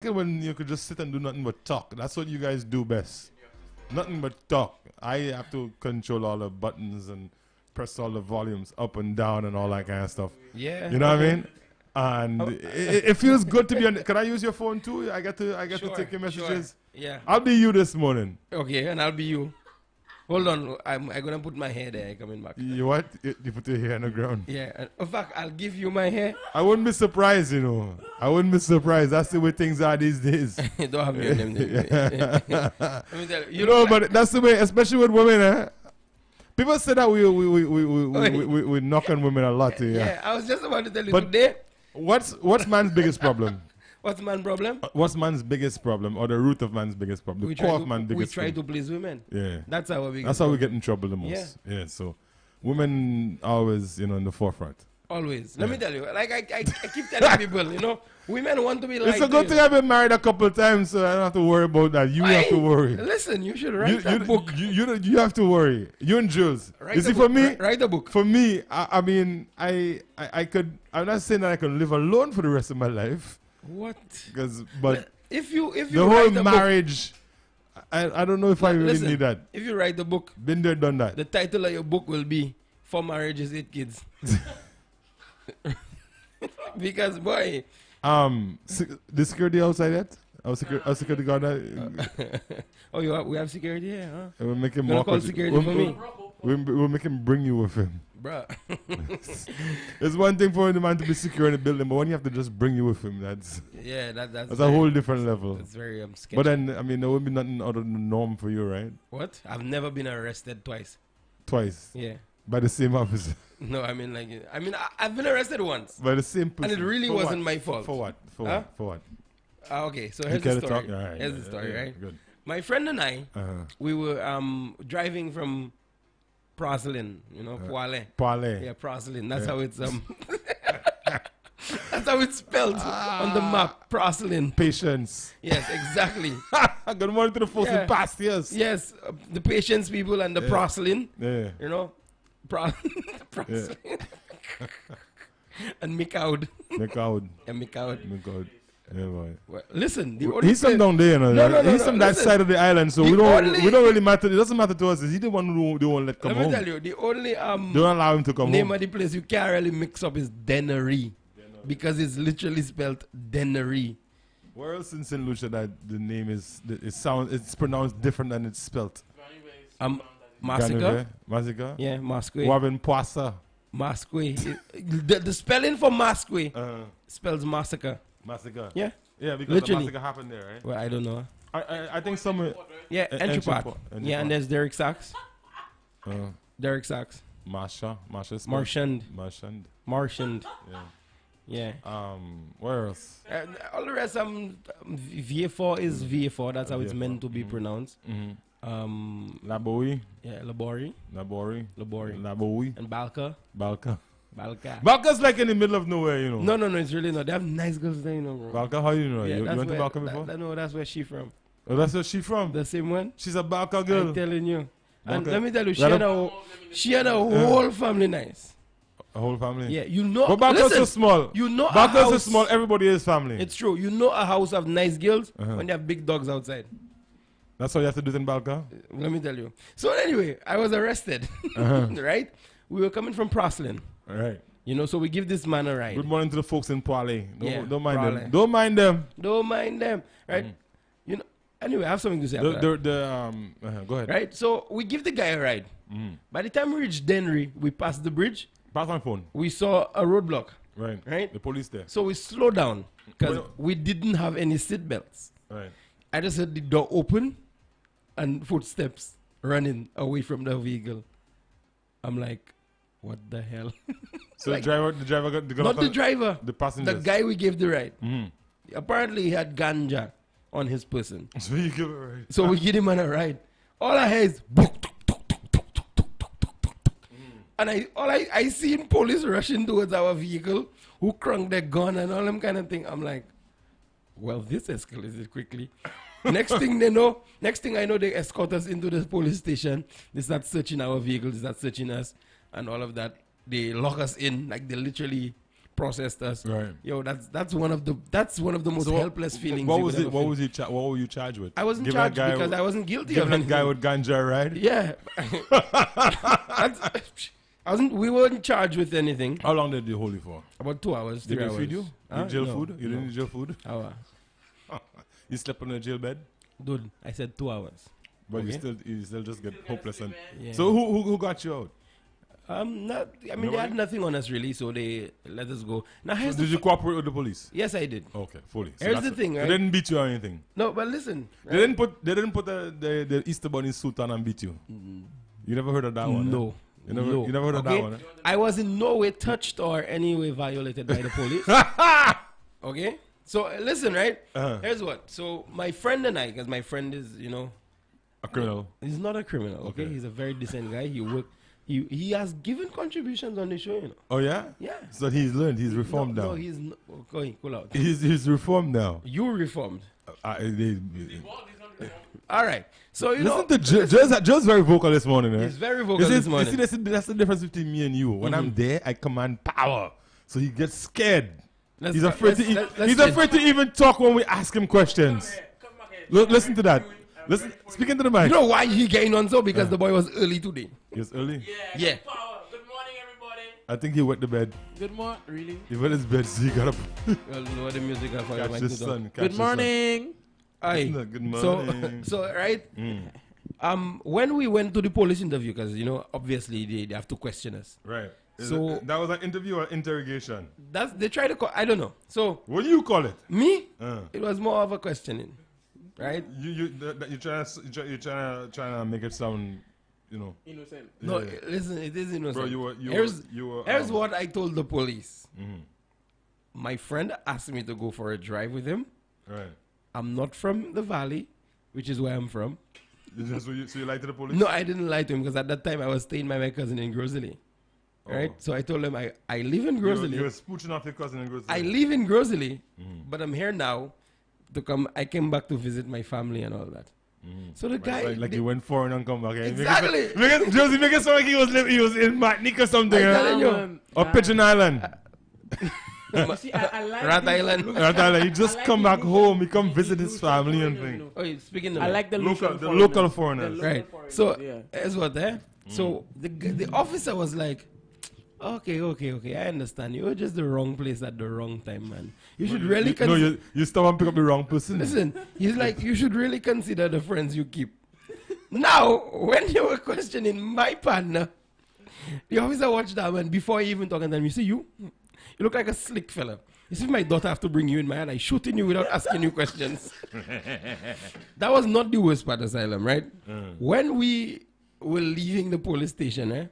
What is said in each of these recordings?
when you could just sit and do nothing but talk. That's what you guys do best. Nothing but talk. I have to control all the buttons and press all the volumes up and down and all that kind of stuff. Yeah. You know what I mean? And it feels good to be on. Can I use your phone too? I get to take your messages. Sure. Yeah. I'll be you this morning. Okay, and I'll be you. Hold on, I'm gonna put my hair there. Coming back. You what? You put your hair on the ground. Yeah. And in fact, I'll give you my hair. I wouldn't be surprised, you know. I wouldn't be surprised. That's the way things are these days. Don't have me on them. Let me tell you. You know, but that's the way, especially with women, eh? People say that we knock on women a lot. Yeah, I was just about to tell you but today. What's man's biggest problem? What's man's problem? What's man's biggest problem, or the root of man's biggest problem? The core of man's biggest problem. We try to please women. Yeah, that's our biggest. That's how we get in trouble the most. Yeah. So women always, in the forefront. Always. Let me tell you, like I keep telling people, women want to be like. It's a good thing I've been married a couple of times, so I don't have to worry about that. You have to worry. Listen, you should write that book. You have to worry. You and Jules. For me, write the book. For me, I mean, I could. I'm not saying that I can live alone for the rest of my life. What? But if you the whole marriage, I don't know if I really need that. If you write the book, been there, done that. The title of your book will be 4 Marriages, 8 Kids. Because boy, the security outside yet? Our security guard. We have security here, huh? We'll make him walk. Call security for me. We'll make him bring you with him. Bruh. It's one thing for the man to be secure in the building, but when you have to just bring you with him, that's a whole different level. It's very sketchy. But then, I mean, there would be nothing out of the norm for you, right? What? I've never been arrested twice. Twice? Yeah. By the same officer? No, I've been arrested once. By the same person? And it really wasn't my fault. For what? For what? Okay, so here's the story. Here's the story, right? Good. My friend and I, we were driving from Proslin, Poile. Yeah, Proslin. That's how it's that's how it's spelled on the map. Proslin. Patience. Yes, exactly. Good morning to the folks in past years. Yes, the patience people and the Proslin. Yeah. Proslin. And McCoud. And McCoud. Yeah, boy. Well, listen, he's from down there, No, he's from that side of the island, so we don't really matter. It doesn't matter to us. He's the one who don't let come home. Let me tell you, the only don't allow him to come name home. of the place you can't really mix up is Dennery, because it's literally spelled Dennery. Where else in St. Lucia that the name it's pronounced different than it's spelled? Massacre. Massacre. Yeah, Masque. Wabin Poissa. Masque. The spelling for Masque spells massacre. Massacre. Yeah. Yeah, because literally. the massacre happened there, right? Well, I don't know. I think somewhere. Yeah, Entrepot. Yeah, and there's Derek Sachs. Derek Sachs. Marshand. Yeah. Where else? All the rest, VA4 is VA4. That's how it's meant to be pronounced. Laboui. Yeah, Labori. And Balka. Balka's like in the middle of nowhere, No, it's really not. They have nice girls there, bro. Balka, how you know? Yeah, you went to Balka before? No, that's where she from. Oh, that's where she from? The same one? She's a Balka girl. I'm telling you. Balka. And let me tell you, she had a whole family nice. A whole family? Yeah, But Balka's so small. Balka's so small, everybody is family. It's true. A house of nice girls when they have big dogs outside. That's how you have to do it in Balka? Let me tell you. So anyway, I was arrested. Right? We were coming from Proslin. All right. So we give this man a ride. Good morning to the folks in Poile. Don't mind Poile. them. Don't mind them. Don't mind them. Right? Anyway, I have something to say after that. Go ahead. Right? So we give the guy a ride. By the time we reached Dennery, we passed the bridge. Pass my phone. We saw a roadblock. Right. The police there. So we slowed down because we didn't have any seat belts. Right. I just heard the door open and footsteps running away from the vehicle. I'm like, what the hell? So the driver got not the driver, the passenger, the guy we gave the ride. Apparently he had ganja on his person. So you give it a ride. So we give him on a ride. All I hear is and I seen police rushing towards our vehicle who cranked their gun and all them kind of thing. I'm like, well, this escalated quickly. Next thing I know, they escort us into the police station. They start searching our vehicles, they start searching us and all of that. They lock us in, like they literally processed us. Right. Yo, that's one of the most helpless feelings. What you was could it? ever What feel. was what were you charged with? I wasn't Giving charged that guy because I wasn't guilty of Giving that anything. guy with ganja a ride? Yeah. We weren't charged with anything. How long did they hold you for? About 2 hours, Did 3 they hours. feed you? Huh? Jail No, food? You didn't no. need jail food? Hour. You slept on a jail bed? Dude, I said 2 hours. But Okay. you still just get hopeless. And Yeah. so who got you out? Not. I mean, they Nobody? had nothing on us really, so they let us go. Now here's Did you cooperate with the police? Yes, I did. Okay, fully. So Here's that's the thing, They right? didn't beat you or anything. No, but listen. They didn't put the Easter Bunny suit on and beat you. You never heard of that one? No. You never, No. you never heard of Okay? that one? Eh? I was in no way touched or any way violated by the police. Okay? So listen, right? Uh-huh. Here's what. So my friend and I, because my friend is, A criminal. he's not a criminal, okay? Okay. He's a very decent guy. He has given contributions on the show, Oh yeah? Yeah. So he's learned. He's reformed no, now. No, he's not. Okay, cool out. He's reformed now. You reformed. They- All right. So, Listen to Joe's very vocal this morning. Eh? he's very You vocal see, this morning. you see, that's the difference between me and you. When I'm there, I command power. So he gets scared. He's afraid to even talk when we ask him questions. Listen to that. Listen, speaking to the mic. You know why he getting on so? Because the boy was early today. He was early. Yeah. Power. Good morning, everybody. I think he wet the bed. Good morning. Really? He wet his bed, so he got up. Well, lower the music up for Catch your the mic. sun. Good morning. Aye. Good morning. So right. When we went to the police interview, because obviously they have to question us. Right. So- that was an interview or interrogation? They try to call. I don't know. So What do you call it? me, Uh. it was more of a questioning, right? You trying to make it sound, Innocent. No, Yeah. listen, it is innocent. Bro, you were Here's what I told the police. Mhm. My friend asked me to go for a drive with him. Right. I'm not from the valley, which is where I'm from. So you lied to the police? No, I didn't lie to him because at that time I was staying by my cousin in Grosley. Right? Oh. So I told him I live in You were Grosley. spooching off your cousin in Grosley. I live in Grosley, but I'm here now to come. I came back to visit my family and all that. So the guy, Like you went foreign and come back. Eh? Exactly. Josie, make it sound like he was in Martinique or something. I'm eh? telling you. Or Pigeon Island. You see, I like Rat the- Island. Right, Island. He just I like come the back neutral- home. He come the visit his neutral family and foreigners, thing. Oh, you're speaking to I me. like the The local local foreigners. foreigners. The Right. local So foreigners, that's what there. So the officer was like, okay, I understand. You were just the wrong place at the wrong time, man. You should really consider. you stop and pick up the wrong person. Listen, he's like, you should really consider the friends you keep. Now, when you were questioning my partner, the officer watched that man before he even talking to him. You see, you look like a slick fella. You see, if my daughter have to bring you in my hand, I shoot in you without asking you questions. That was not the worst part, Asylum, right? When we were leaving the police station,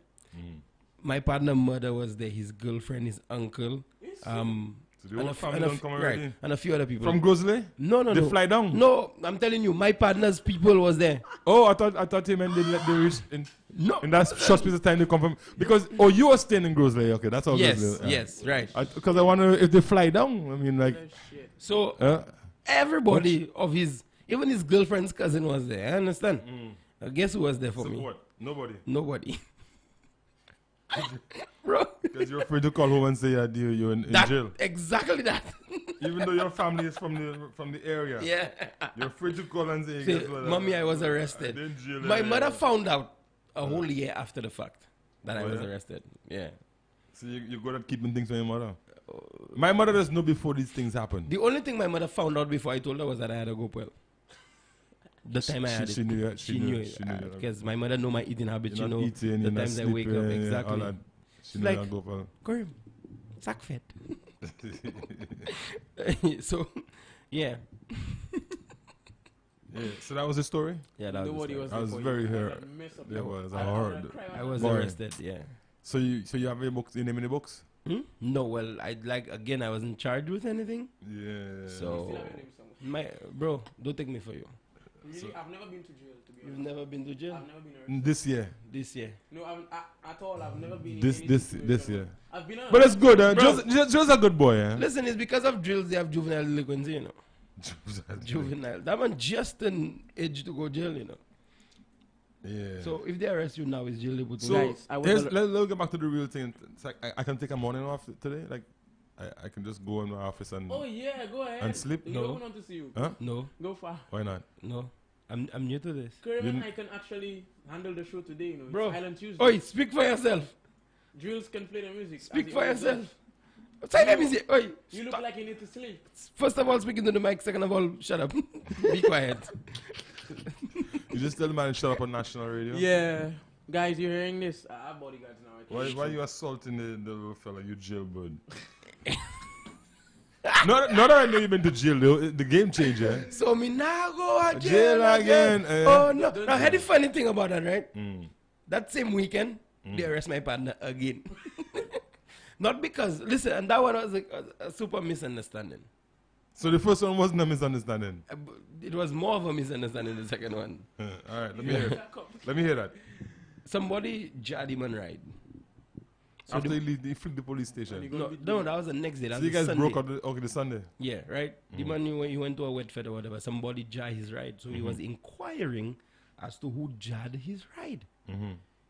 my partner's mother was there, his girlfriend, his uncle, So the whole family don't come already? and a few other people. From Grosley? No. They fly down? No, I'm telling you, my partner's people was there. Oh, I thought he meant they reach in No. that short space of time they come from. Because, you were staying in Grosley. Okay, that's all Yes, Grosley. yes, right. Because I wonder if they fly down. I mean, like, So everybody of even his girlfriend's cousin was there. I understand. Guess who was there for me? what? Nobody. Nobody. Bro, Because you're afraid to call home and say you're in jail. exactly that. Even though your family is from the area. Yeah. You're afraid to call and say, Say, guess what? Mommy, I was arrested. in jail, My yeah. mother found out a whole year after the fact that I Oh, was yeah? arrested. Yeah. So you're good at keeping things from your mother. My mother doesn't know before these things happen. The only thing my mother found out before I told her was that I had a go well. The time I had She it. knew it. She knew She knew it. because my mother know my eating habits. You're You not know eating, the you're not times I wake up. sleeping, Exactly. all that. She knew Like- that go for. Karim, sack fed. So, yeah. Yeah. So that was the story. Yeah, that was. Nobody the was story. I was there for very you. hurt. I messed up There your- was. I I heard. I was Boy. arrested. Yeah. So you have your books? You name any books? No, well, I wasn't charged with anything. Yeah. So, Still have your name somewhere. bro, don't take me for you. Really, I've never been to jail, to be You've honest. never been to jail I've never been arrested. This year. this year. No, at all. I've never been This in any this situation. year. I've been on But it's good. Bro. Just a good boy. Eh? Listen, it's because of drills they have juvenile delinquency, you know. Juvenile. That man just an age to go jail, you know. Yeah. So if they arrest you now, it's jail they put you. So Guys, I was let's al- get back to the real thing. It's like I can take a morning off today. Like I can just go in my office and Oh yeah, go ahead. and sleep. You No. don't want to see you. Huh? No, Go far. Why not? no. I'm new to this. Kerwin, You- I can actually handle the show today, you know. Bro. It's Island Tuesday. Oi, speak for yourself. Drills can play the music. Speak as for he always yourself. Say let me say. Oi, does. You look stop. like you need to sleep. First of all, speaking to the mic. Second of all, shut up. Be quiet. You just tell the man to shut up on national radio. Yeah. Guys, you're hearing this? I have bodyguards now. I can't Why you assaulting the little fella? You jailbird. not that I know you've been to jail. The game changer. So me now go to Jail jail again, again. eh. Oh no! Now, I had the funny thing about that, right? Mm. That same weekend, they arrest my partner again. Not because, listen, and that one was a super misunderstanding. So the first one wasn't a misunderstanding. It was more of a misunderstanding, the second one. All right, let me hear it. Let me hear that. Somebody jarred him on ride. So After he flipped the police station. no, that was the next day. That So you was guys Sunday. broke out the Sunday. Yeah, right? The man, he went to a wet fed or whatever, somebody jarred his ride. So he was inquiring as to who jarred his ride.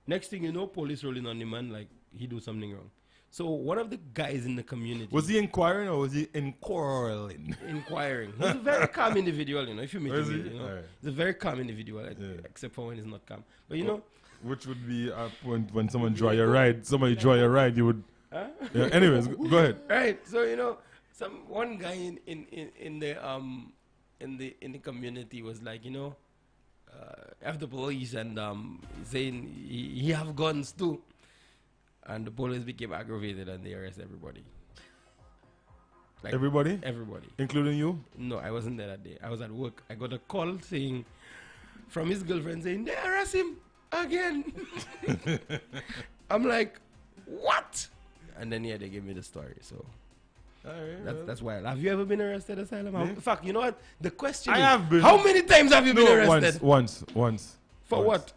Next thing you know, police rolling on the man like he do something wrong. So one of the guys in the community... Was he inquiring or was he inquiring? Inquiring. He's a very calm individual, you know, if you meet Is him, he? you know. Alright. He's a very calm individual, Yeah. except for when he's not calm. But you know... Which would be when someone draw your ride. Somebody draw your ride, you would... Yeah, anyways, go ahead. Right. So you know, one guy in the community was like, you know, F the police and saying he have guns too, and the police became aggravated and they arrest everybody. Like Everybody? everybody. Including you? No, I wasn't there that day. I was at work. I got a call saying from his girlfriend saying they arrest him again. I'm like, what? And then yeah, they gave me the story. So that's why. Have you ever been arrested, Asylum? Me? Fuck, you know what? The question I is, have been. how many times have you been arrested? Once. For Once. what?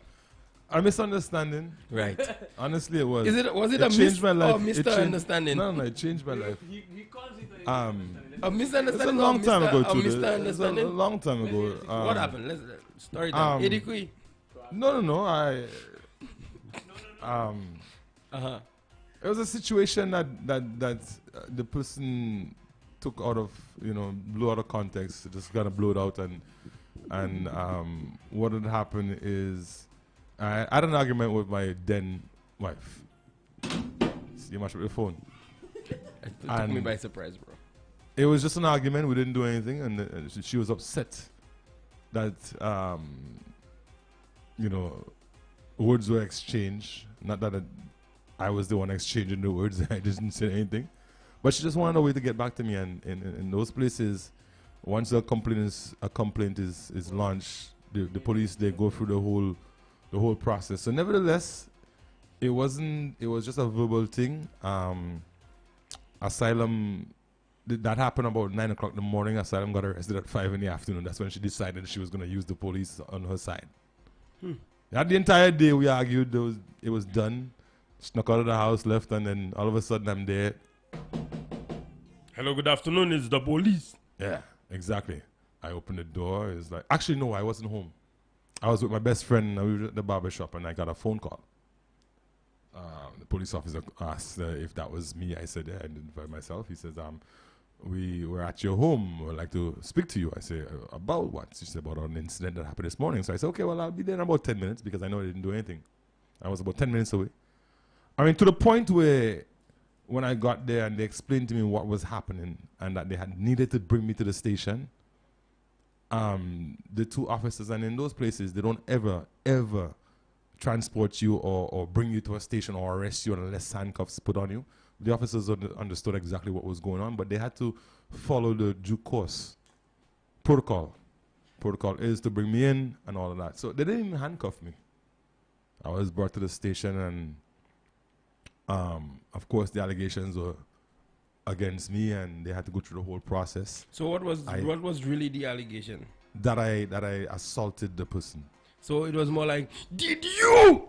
A misunderstanding. Right. Honestly, it was. Was it a changed my life. or It changed- misunderstanding? No, it changed my life. He calls it a misunderstanding. A It's misunderstanding. a long time ago, A too. It's a misunderstanding. long time ago. What happened? Let's story time. Edikui. No. Uh-huh. It was a situation that the person took out of, blew out of context. Just kind of blew it out, and what had happened is I had an argument with my then wife. You mashed up your phone. It took me And- by surprise, bro. It was just an argument. We didn't do anything, and she was upset that words were exchanged. Not that I was the one exchanging the words. I didn't say anything, but she just wanted a way to get back to me. And in those places, once a complaint is launched, the police, they go through the whole process. So nevertheless, it was just a verbal thing. Asylum. That happened about 9 o'clock in the morning. Asylum got arrested at 5 in the afternoon. That's when she decided she was going to use the police on her side. That the entire day we argued. It was done. Snuck out of the house, left, and then all of a sudden I'm there. Hello, good afternoon. It's the police. Yeah, exactly. I opened the door. It's like, actually, no, I wasn't home. I was with my best friend. We were at the barber shop, and I got a phone call. The police officer asked if that was me. I said, yeah, I identified myself. He says, we were at your home. We'd like to speak to you. I say, about what? She said, about an incident that happened this morning. So I said, okay, well, I'll be there in about 10 minutes because I know I didn't do anything. I was about 10 minutes away. I mean, to the point where when I got there and they explained to me what was happening and that they had needed to bring me to the station, the two officers, and in those places, they don't ever transport you or bring you to a station or arrest you unless handcuffs put on you. The officers understood exactly what was going on, but they had to follow the due course protocol. Protocol is to bring me in and all of that. So they didn't even handcuff me. I was brought to the station, and of course the allegations were against me, and they had to go through the whole process. So what was really the allegation? That I assaulted the person. So it was more like, did you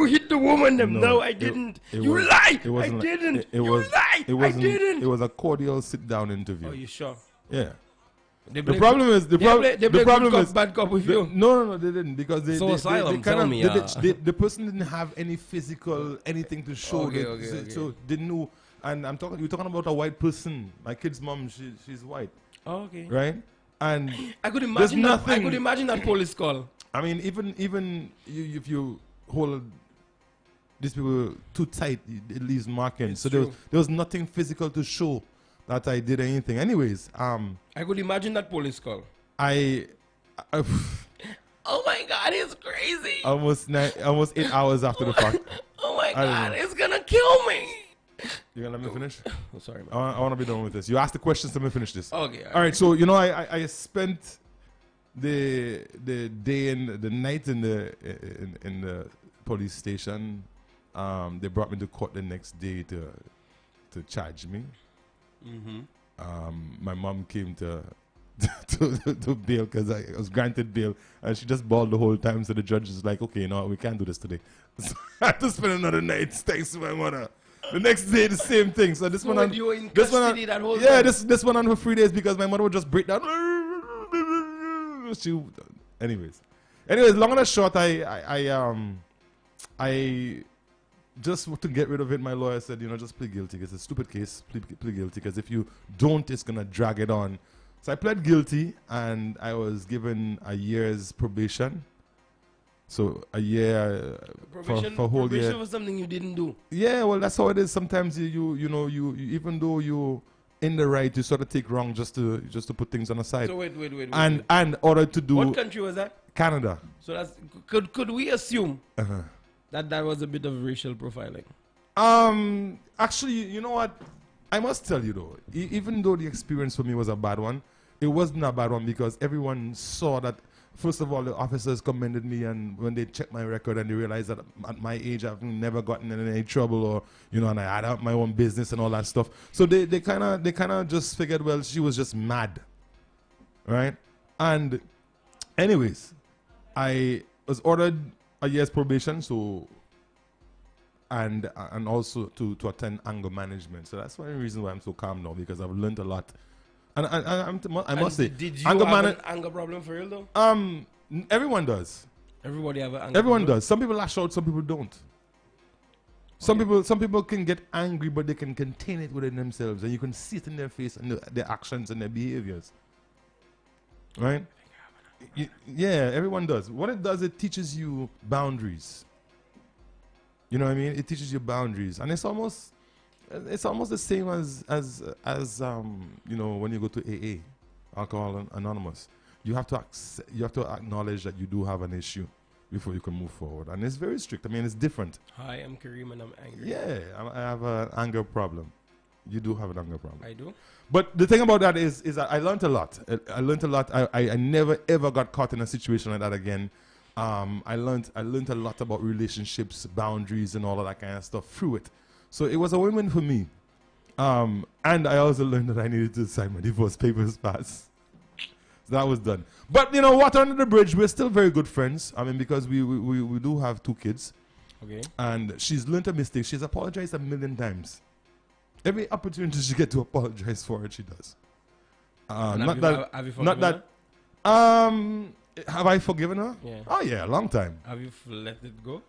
hit the woman? No, I didn't. You lie. I didn't. You lie. I didn't. It was a cordial sit-down interview. Are you sure? Yeah. The problem is the problem is bad cop with you. No, they didn't, because they Asylum, kind tell of, me, the person didn't have any physical anything to show. Okay. So didn't know. and you're talking about a white person. My kid's mom, she's white. Oh, okay. Right? And I could there's imagine nothing. I could imagine that police call. I mean, even if you hold these people too tight, it leaves markings. So there was nothing physical to show that I did anything. Anyways, I could imagine that police call. I Oh my God, it's crazy. almost 8 hours after the fact. Oh my God, it's gonna kill me. You gonna let me finish? Oh, sorry, man. I want to be done with this. You asked the questions, let me finish this. Okay. All right. So I spent the day and the night in the police station. They brought me to court the next day to charge me. My mom came to bail because I was granted bail, and she just bawled the whole time. So the judge is like, "Okay, no, we can't do this today." So I had to spend another night thanks to my mother. The next day, the same thing. So this one on you were in custody that whole yeah, time? this one on for 3 days because my mother would just break down. Anyways, long and short, I just to get rid of it. My lawyer said, just plead guilty. It's a stupid case. Plead guilty because if you don't, it's gonna drag it on. So I pled guilty, and I was given a year's probation. So a year for a whole year. Probation was something you didn't do. Yeah, well, that's how it is. Sometimes you even though you in the right, you sort of take wrong just to put things on the side. So wait. And order to do. What country was that? Canada. So that's could we assume that was a bit of racial profiling? Actually, you know what? I must tell you though, even though the experience for me was a bad one, it wasn't a bad one because everyone saw that. First of all, the officers commended me, and when they checked my record and they realized that at my age I've never gotten in any trouble, or and I had out my own business and all that stuff. So they kind of just figured, well, she was just mad, right? And anyways, I was ordered a year's probation, so and also to attend anger management. So that's one reason why I'm so calm now, because I've learned a lot. And I must say, did you have an anger problem for real though? Everyone does. Everybody have an anger Everyone problem? does. Some people lash out, some people don't. Some people can get angry, but they can contain it within themselves, and you can see it in their face and their actions and their behaviors. Right? Yeah, everyone does. What it does, it teaches you boundaries. You know what I mean? It teaches you boundaries, and it's almost the same as when you go to AA, Alcohol Anonymous. You have to acknowledge that you do have an issue before you can move forward, and it's very strict. I mean, it's different. Hi, I'm Kareem and I'm angry. Yeah, I have an anger problem. You do have an anger problem. I do. But the thing about that is that I learned a lot. I never ever got caught in a situation like that again. I learned a lot about relationships, boundaries, and all of that kind of stuff through it. So it was a win-win for me. And I also learned that I needed to sign my divorce papers fast. So that was done. But water under the bridge, we're still very good friends. I mean, because we do have 2 kids. Okay. And she's learned a mistake. She's apologized a million times. Every opportunity she gets to apologize for it, she does. Have you forgiven her? Have I forgiven her? Yeah. Oh yeah, a long time. Have you let it go?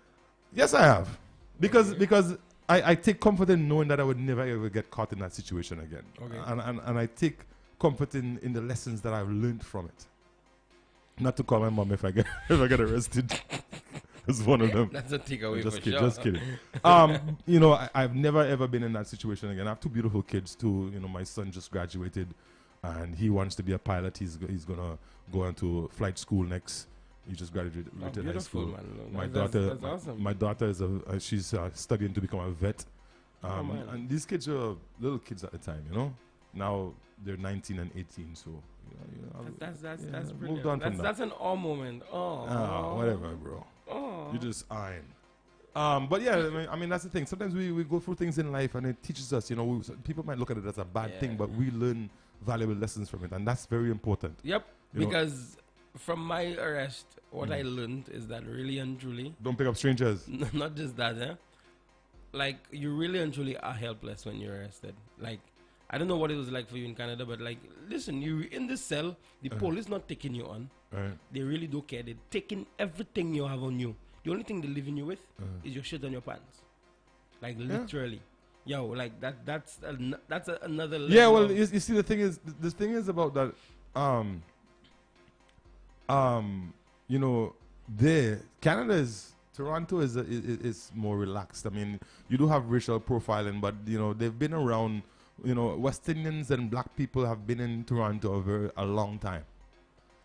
Yes, I have. Because I take comfort in knowing that I would never ever get caught in that situation again. Okay. And I take comfort in the lessons that I've learned from it. Not to call my mom if I get arrested. It's one of them. That's a takeaway for sure. sure. Just kidding. I've never ever been in that situation again. I have 2 beautiful kids too. My son just graduated, and he wants to be a pilot. He's gonna go into flight school next. He just graduated high school. Man. That's awesome. My daughter she's studying to become a vet. And these kids were little kids at the time, Now they're 19 and 18, so that's brilliant. moved on from that. That's an awe moment. Oh, whatever, bro. Oh, You just iron. But yeah, I mean that's the thing. Sometimes we go through things in life, and it teaches us. People might look at it as a bad thing, but we learn valuable lessons from it, and that's very important. Yep. Because from my arrest, what I learned is that really and truly, don't pick up strangers. Not just that, like you really and truly are helpless when you're arrested. Like I don't know what it was like for you in Canada, but like, listen, you in this cell, the police not taking you on. Right. They really don't care. They're taking everything you have on you. The only thing they're leaving you with is your shirt and your pants. Like literally. Yo, like that's another level. Yeah, well, you see, the thing is about that. You know, Toronto is more relaxed. I mean, you do have racial profiling, but you know they've been around. You know, West Indians and black people have been in Toronto a long time.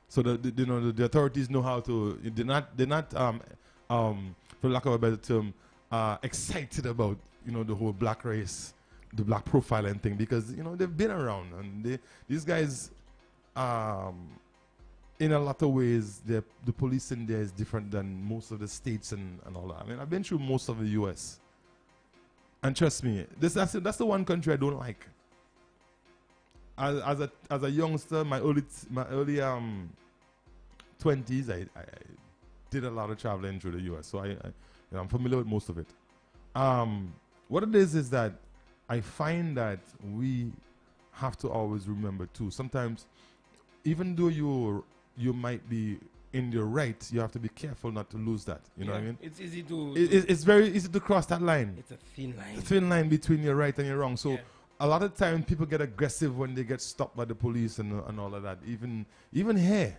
So the authorities know how to. They're not for lack of a better term, excited about the whole black race, the black profiling thing, because they've been around, and these guys, in a lot of ways, the police in there is different than most of the states and all that. I mean, I've been through most of the U.S. And trust me, that's the one country I don't like. As a youngster, my early 20s, I did a lot of traveling through the U.S., so I'm familiar with most of it. What it is that I find that we have to always remember too. Sometimes, even though you might be in your right, you have to be careful not to lose that. You know what I mean? It's easy to. It's very easy to cross that line. It's a thin line. A thin line between your right and your wrong. So a lot of times people get aggressive when they get stopped by the police and all of that. Even here,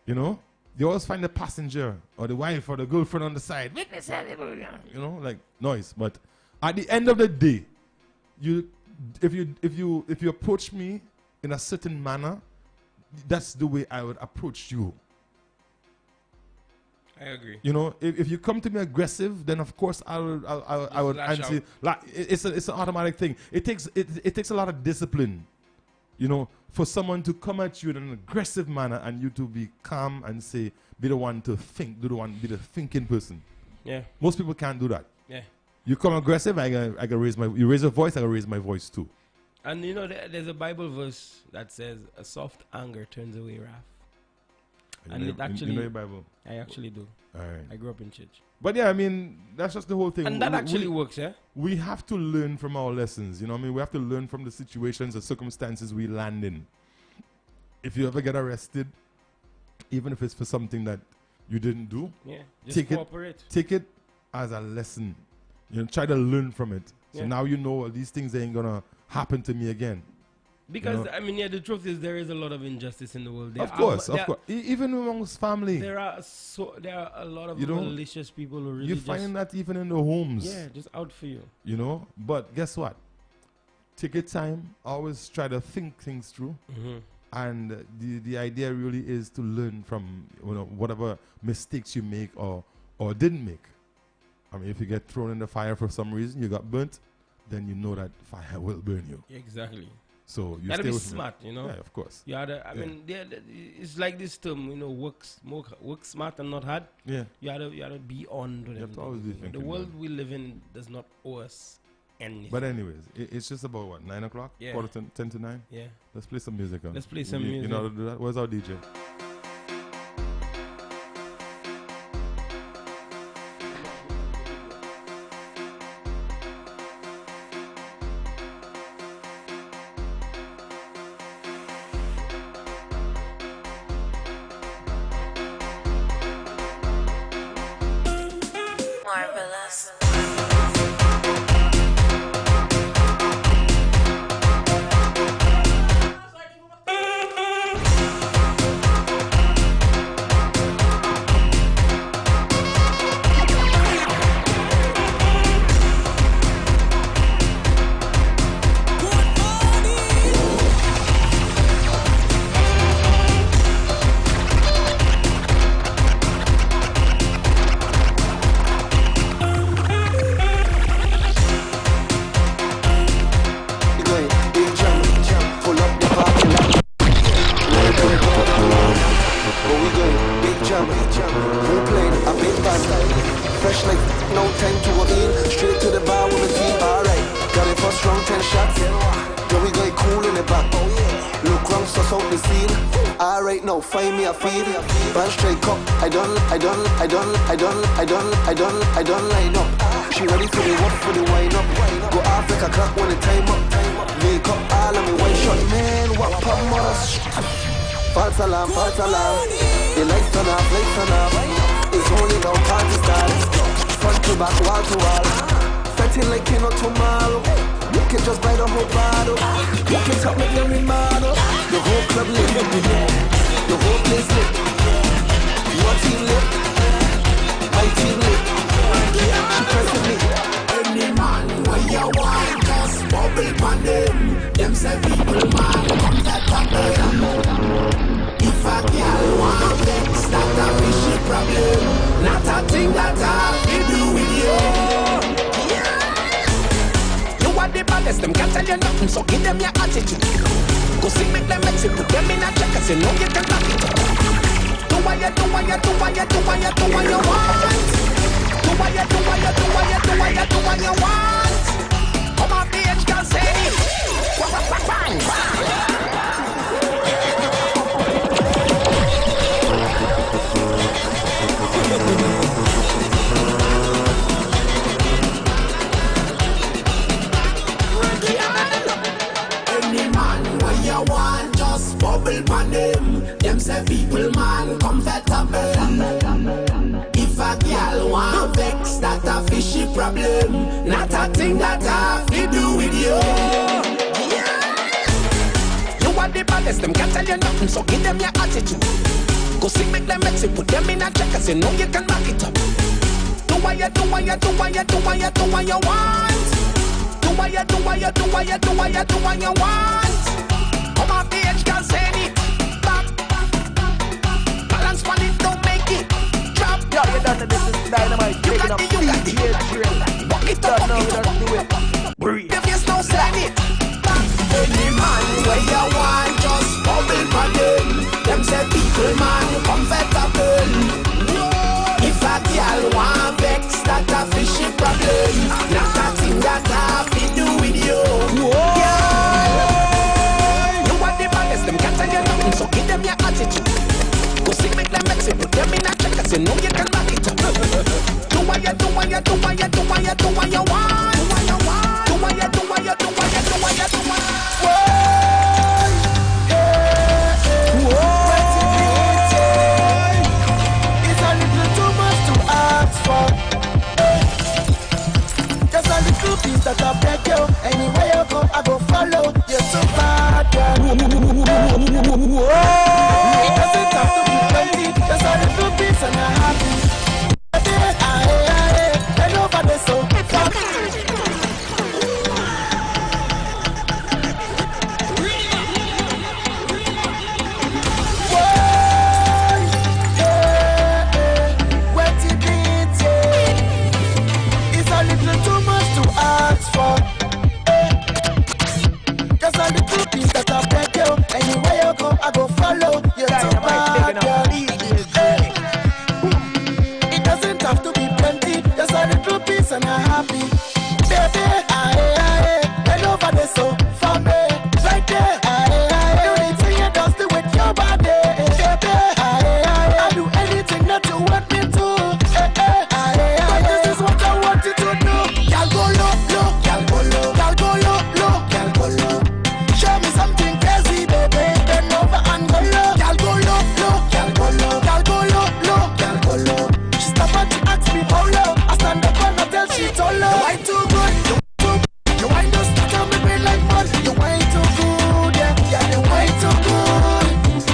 you always find the passenger or the wife or the girlfriend on the side. Like noise. But at the end of the day, if you approach me in a certain manner, that's the way I would approach you. I agree. If you come to me aggressive, then of course I would answer. Like it's an automatic thing. It takes a lot of discipline, for someone to come at you in an aggressive manner and you to be calm and be the one to think, be the thinking person. Yeah. Most people can't do that. Yeah. You come aggressive, I can raise you raise your voice, I can raise my voice too. And there's a Bible verse that says a soft anger turns away wrath. And it actually, your Bible? I actually do. All right. I grew up in church. But yeah, I mean, that's just the whole thing. And that actually works, yeah? We have to learn from our lessons, we have to learn from the situations, the circumstances we land in. If you ever get arrested, even if it's for something that you didn't do, just cooperate. Take it as a lesson. Try to learn from it. So now these things ain't gonna happen to me again. Because the truth is there is a lot of injustice in the world. Of course. Even amongst family. There are a lot of malicious people who really you find that even in the homes. Yeah, just out for you. But guess what? Take your time. Always try to think things through. Mm-hmm. And the idea really is to learn from whatever mistakes you make or didn't make. I mean, if you get thrown in the fire for some reason, you got burnt, then you know that fire will burn you. Exactly. So you gotta stay be with smart, Yeah, of course. It's like this term, work smart and not hard. Yeah. You gotta be on to them. You have to always be thinking. The world we live in does not owe us anything. But anyways, it's just about what, 9 o'clock? Yeah. Quarter 10 to 9? Yeah. Let's play some music. Let's play some music. You know how to do that? Where's our DJ? Marvelous. Find me a feed, band straight up. I don't line up. She ready for the walk, for the wind up. Go off like a clock when the time up. Make up all of me one shot, man. What pop must? False alarm. The lights turn off. It's only now party start. Front to back, wall to wall. Acting like you know tomorrow. You can just buy the whole bottle. You can talk make them remodel. The whole club lit. The whole place lit. Your team lit. My team lit. She pressing me. Any man where you want, just bubble on them. Them say people man, come that happen. If a girl want vex, that a fishy problem. Not a thing that I can do with you. Yeah. You are the baddest, them can't tell you nothing, so give them your attitude. Go see make them mix it, put them in a check, cause you know you can rock it. Do what you want. Do what you want. Come on, bitch, girl, say it. Bang, any man where you want, just bubble on them. Them say people man comfortable. If a girl want vex, that a fishy problem. Not a thing that I have to do with you. Yeah. You are the baddest, them can't tell you nothing, so give them your attitude. Go see make them mix it, put them in a check, cause you know you can back it up. Do what you want. Do what you want. Come on, bitch, girl, say it. Balance on it, don't make it. Drop. Yo, you done this is dynamite. Taking up DJ drill. Walk it up, no, we don't do it. breathe. If you no sign it. Any man where you want, just bubble on them. Them say people man comfortable. If a girl want vex, that a fishy problem. Not a thing that I have to do with you. Yeah. You are the baddest, them can't tell you nothing, so give them your attitude. Go see make them mix it, put them in a check, cause you know you can back it up. Do what you want. Do what you want. It's a little too much to ask for. Just a little piece that I beg you. Anywhere you go, I go follow. You're so bad, girl. It doesn't have to be plenty. Just a little piece and I'm happy. Bend over the soul. I go follow you to bad, it doesn't have to be plenty, just a little piece and I'm happy. Baby, bend over the soul for me, right there. Do the thing you just do with your body. Baby, I do anything that you want me to. But this is what I want you to do. Y'all go low, y'all go low, y'all go low, y'all go low. Show me something crazy, baby. Bend over and go low. Y'all go low, y'all go low, y'all go low, y'all go low. She stop and she ask me how low. I stand up and I tell she so low. You ain't too good, you ain't just start me brain like mud. You ain't too good, yeah, you ain't too good.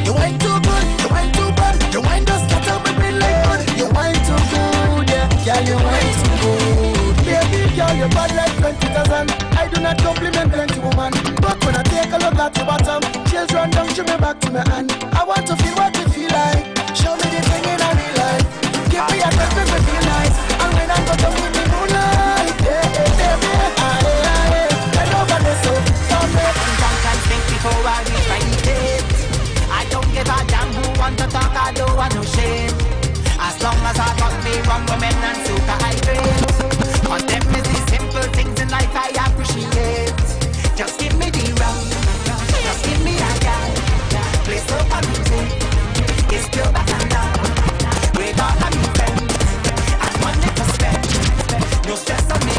You ain't too good, you ain't too bad. You ain't just start me brain like mud. You ain't too good, yeah, you ain't too good. Baby girl, you're bad like 20,000. I do not compliment plenty woman, but when I take a look at your bottom, chills run down to me back to my hand. I want to feel what you feel like. Show me the thing in a real life. Give me a touch, make me feel nice. And when I go down with the moonlight, baby, bend over the soul for me. I'm drunk and think before I reach my date. I don't give a damn who want to talk, I don't want no shame. As long as I got me wrong women and super hydrate. Cause them is the simple things in life I appreciate. Just give me the round, just give me a guy. Play so fun music, it's pure back and down. With all of my friends, and money to spend. No stress on me,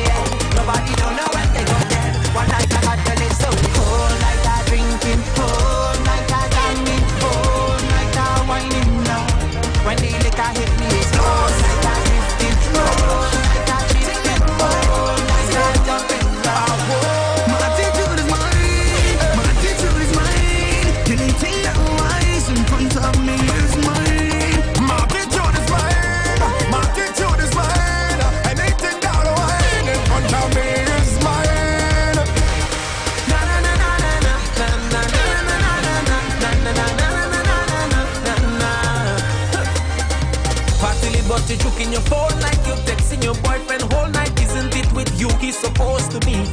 nobody don't know when they go dead. One night I got to live so whole night I drinking, whole night I jamming, whole night I whining now. When the liquor hit me, it's all night I drifting, busy juking your phone like you're texting your boyfriend whole night. Isn't it with you he's supposed to be?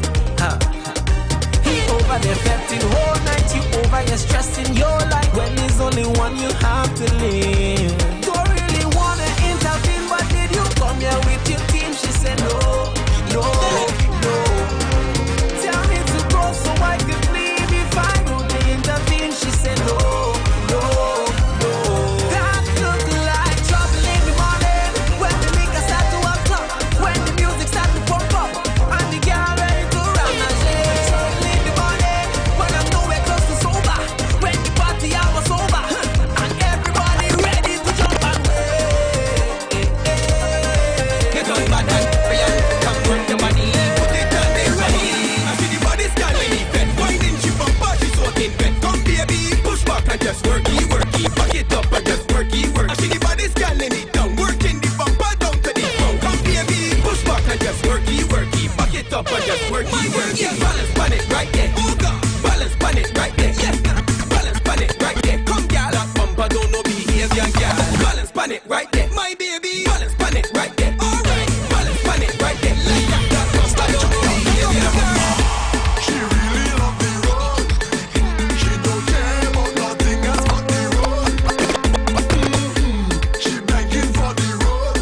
He over there fetting whole night. You over here stressing your life when there's only one you have to live. Don't really wanna intervene, but did you come here with your team? She said no, no, no. Tell me to go so I could leave if I don't intervene. She said no, no, no. That look like trouble in the morning when the liquor start to up up, when the music start to pump up and the girl ready to run and say trouble in the morning when I'm nowhere close to sober, when the party hours over and everybody ready to jump and way. Get on bad and come work your money, put it on the ready. I see the body's got lady bed, winding she from parties walking bed. Come baby, push back and just worky, worky, back it up and just worky, worky. I see the body's got lady down, working the bumper down to the ground. Come baby, push back and just worky, worky, back it up and just worky, worky. Balance on it right there, oh God, balance on it right there, yeah. Balance on it right there, come girl, that bumper don't know behavior, girl. Balance on it right there, my baby, balance on it right there, alright. Balance on it right there, like that bumper don't know behavior, girl. She really love the road. She don't care about nothing else but the road. She begging for the road.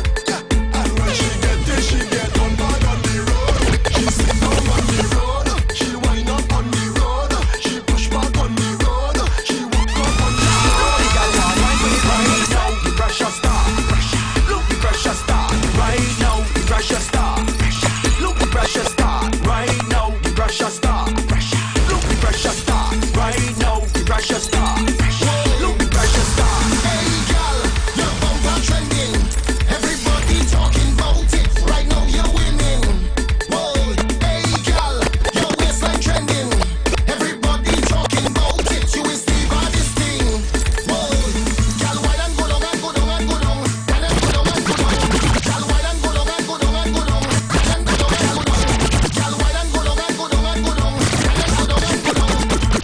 And when she get there, she get on bad on the road. She sit down on the road. She wind up on the road. She push back on the road. She walk up on the road. Right now, the pressure start. Look, the pressure start. Right now, the pressure start. Look, the pressure start. Right now, the pressure start. Look, the pressure start. Right now, the pressure start. Look, the pressure start. Hey girl, your bumper trending. Everybody talking about it. Right now you're winning. Whoa, hey girl, your waistline trending. Everybody talking about it. You is the baddest thing. Whoa, girl, why don't go down and go down and go down. Why don't go down and go down. Girl, why don't go down and go down and go down. Why don't go down and go down. Girl, why don't go down and go down and go down. Why don't go down and go down.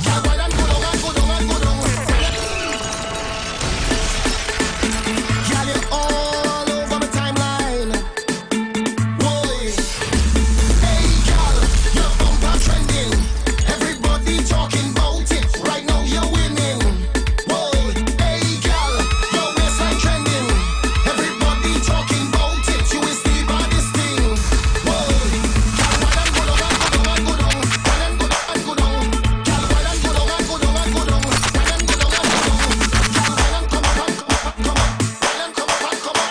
Girl, why don't go down and go down and go down. Girl, you're all over my timeline. Boy, hey girl, your bumper trending. Everybody talking about it. Right now you're winning. Boy, hey girl, your waistline trending. Everybody talking about it. You is the baddest thing. Boy, girl, why don't go down and go down and go down. Why don't go down and go down. Girl, why don't go down and go down and go down. Why don't go down and go down. Girl, why don't come up and come up. Girl, why don't come up and come up.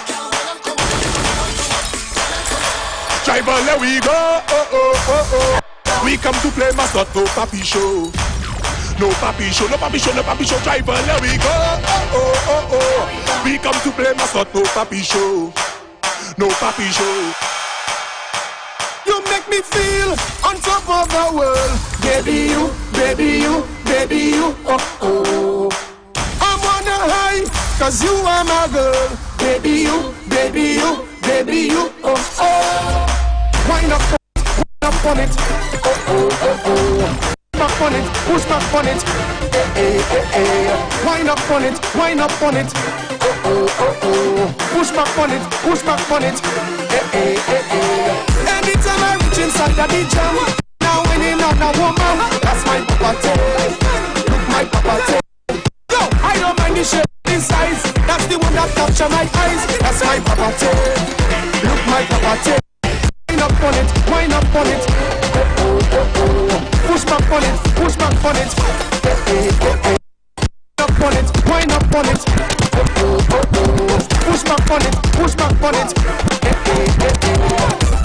Why don't come up and come up. Driver, let we go. Oh, oh, oh, oh. We come to play mascot, no papi show. No papi show, no papi show, no papi show. Driver, let we go. Oh, oh, oh, oh. We come to play mascot, no papi show. No papi show. You make me feel on top of the world. Baby you, baby you, baby you. Oh, oh. I'm on a high, cause you are my girl. Baby you, baby you, baby you. Oh, oh. Wind up on it. Oh, oh, oh, oh. Back on it, push back on it. Eh, eh, eh, eh. Wind up on it, wind up on it. Oh, oh, oh, oh. Push back on it, push back on it. Eh, eh, eh, eh. Anytime I reach inside of the jam, now winning on a woman, that's my papa tail. Look my papa tail. Yo, I don't mind the shape in size. That's the one that capture my eyes. That's my papa tail. Look my papa tail. Wind up on it, wind up on it. Oh, oh, oh, oh. Push back on it, push back on it. Eh, eh, eh, eh. Wind up on it. Oh, oh, oh, oh. Push back on it, push back on it. Eh, eh, eh, eh.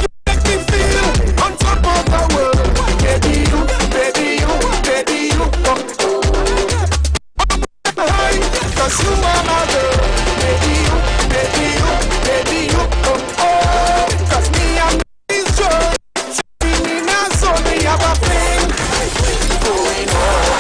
You make me feel on top of the world. Baby you, baby you, baby you. Oh, oh. I'm high, cause you are my girl. Baby you, baby you, baby you. Oh, oh. Cause me and these girls, me not so they have a thing going on.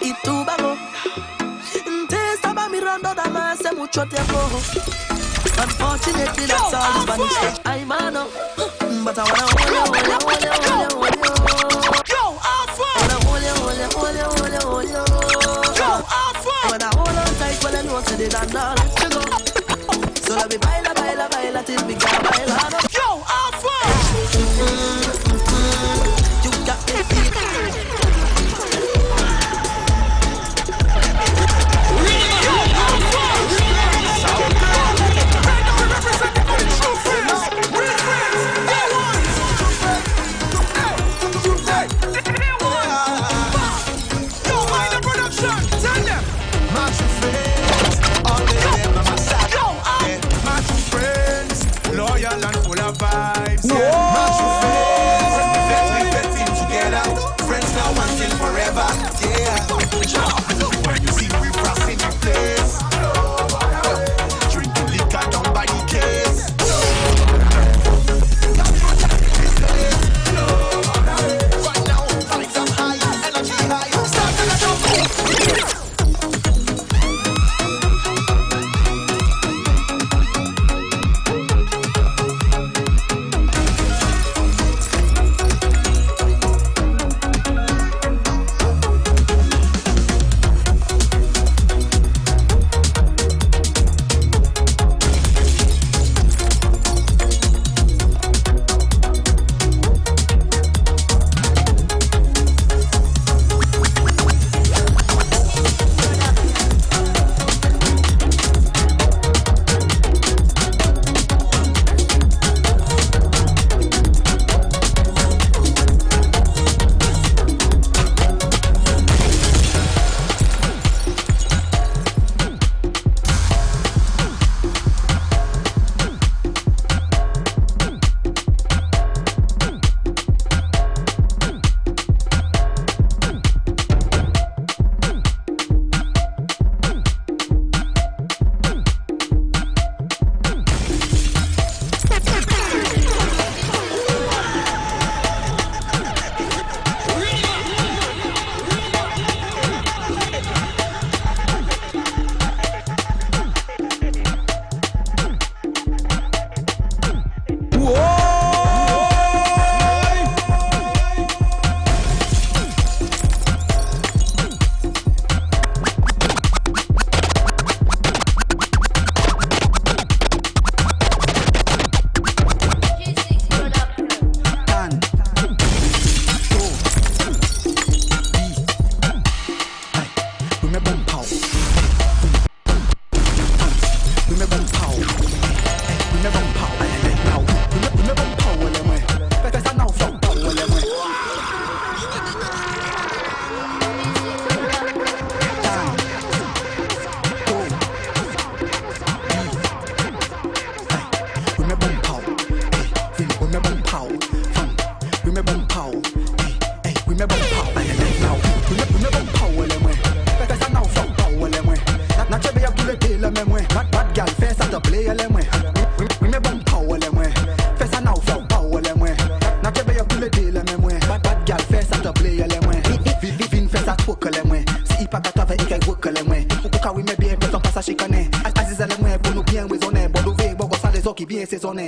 Y tú, vamos, te estaba mirando, dame hace mucho tiempo. Unfortunately, that's all the Spanish stage. I'm a no, but I wanna hold you. Go off! I wanna hold you. Go off! When I hold on tight, when I know to the dance, now let you go. So let me baila till we can baila. Go off! You got me feeling. Vibes, yeah. My true friends, let me get in together. Friends now one thing forever, yeah. When you see we crossing the place, drinking liquor down by the case. Right now, vibes are high, energy high. Start to jump.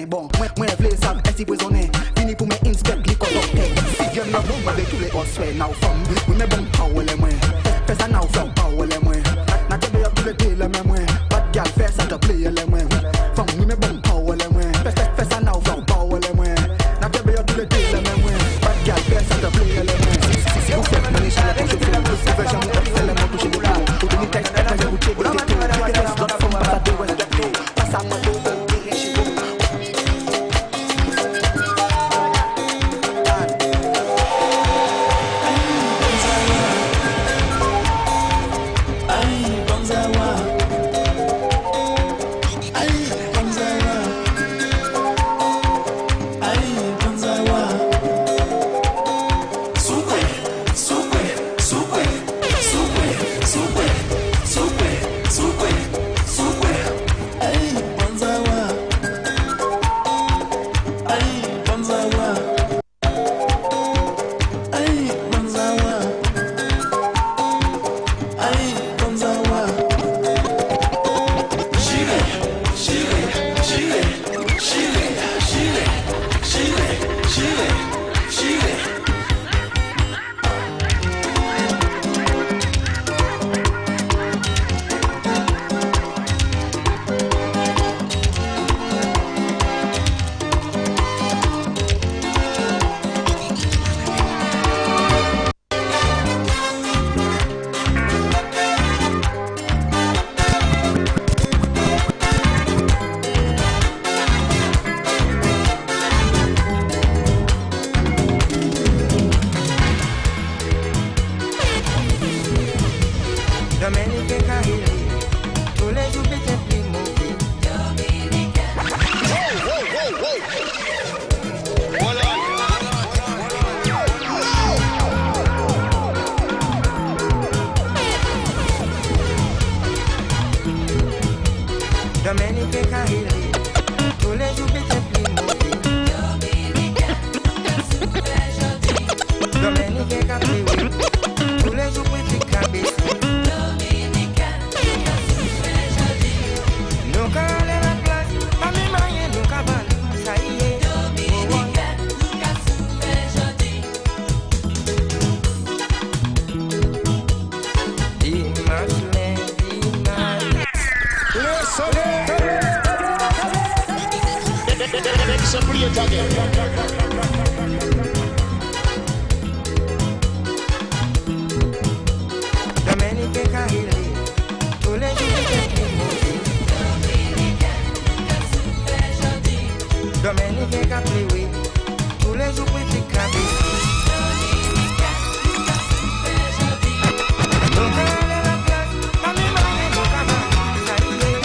Bon, moi vle sav esi poisonné. Fini pour me inspect li corrupté. Si viens la bombe de tous les ossuaires now from. We me bon power le moi. Fais ça now from power le moi. Na te be up tout le day le moi. Bad girl fais ça te play le moi. From we me bon power le moi. Fais ça now from power le moi. Na te be up tout le day le moi. Bad girl fais ça te play le moi. Si vous faites money chez la couche de film, c'est vrai j'en ai fait le mot toucher le plan. Pour donner texte, quand je vous check le détour. Not from pas de west de tout. Passe à moi tout. Dominique a Hailey, tous les jours vite et plus mauvais. Dominique a Pléwé, tous les jours vite et cabessé. Nous qu'à aller la place, pas mi marié, nous qu'à ban, ça y est. Dominique a Hailey, tous les jours vite et plus mauvais. Dominique a Pléwé, tous les jours vite et cabessé. Nous qu'à aller la place, pas mi marié, nous qu'à ban, ça y est.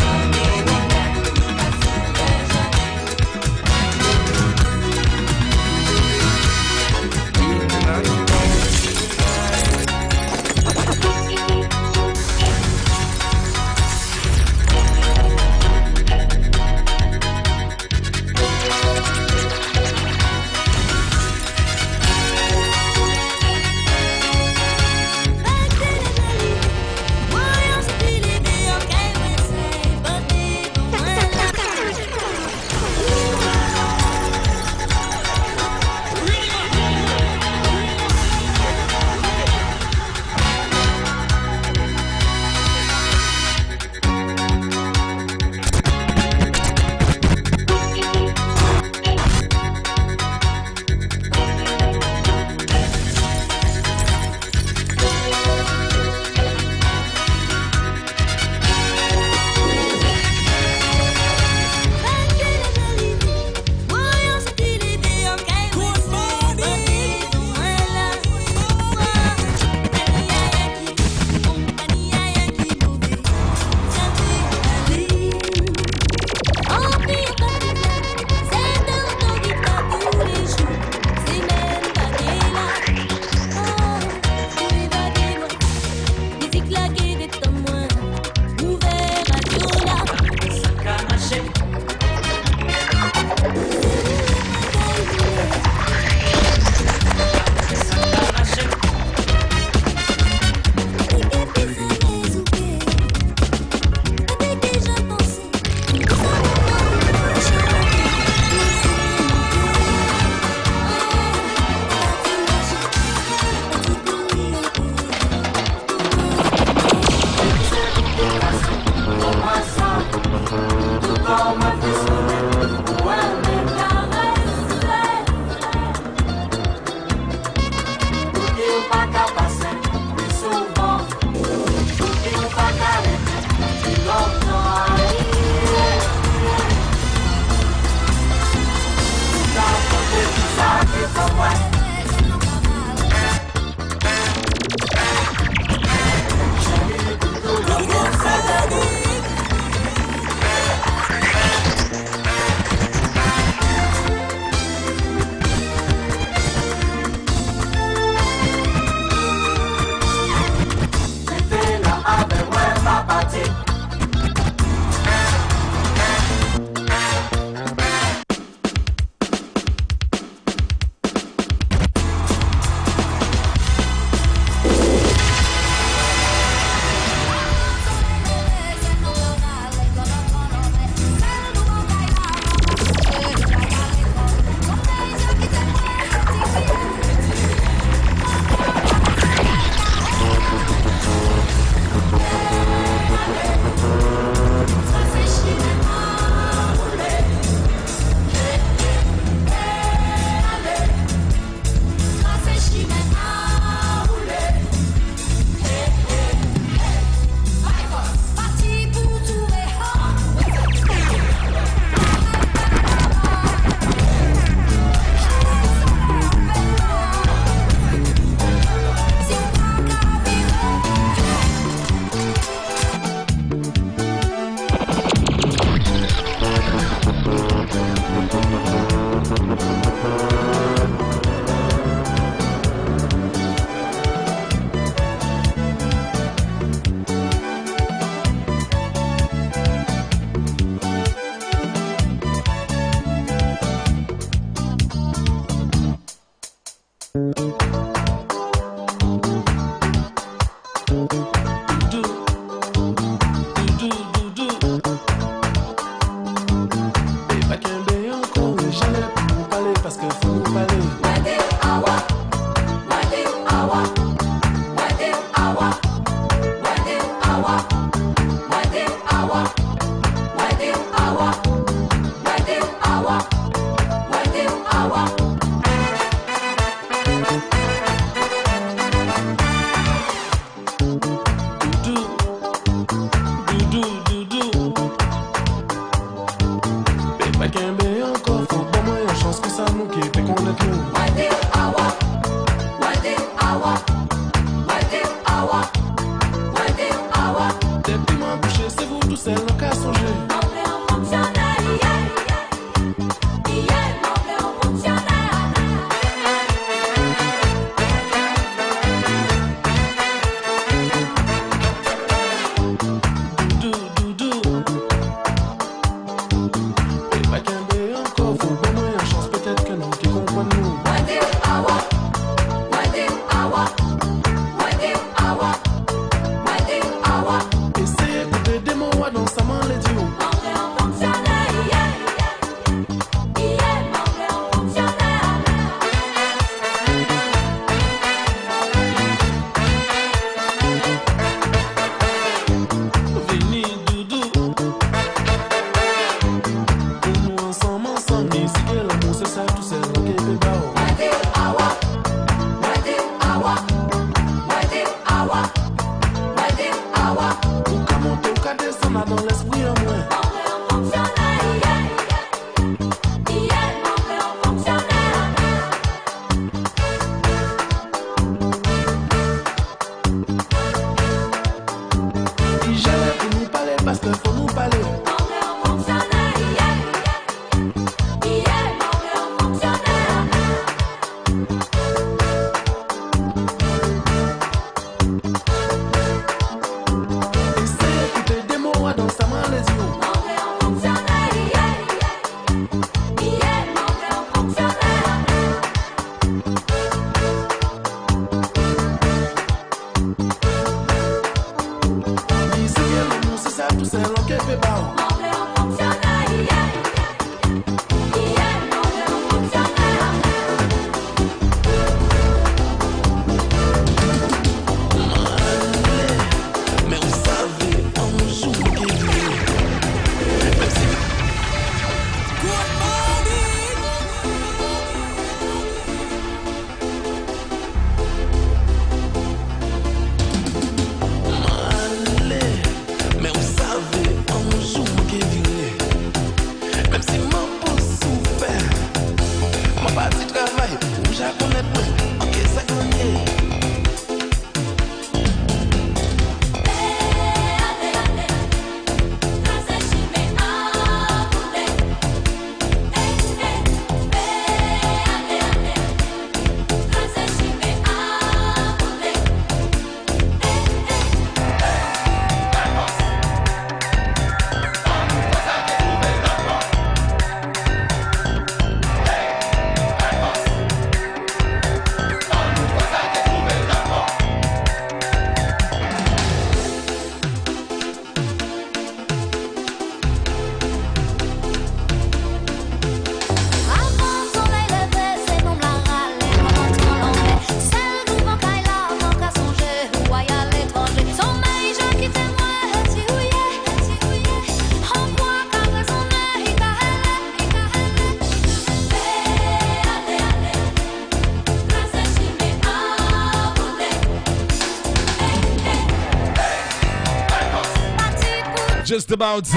Just about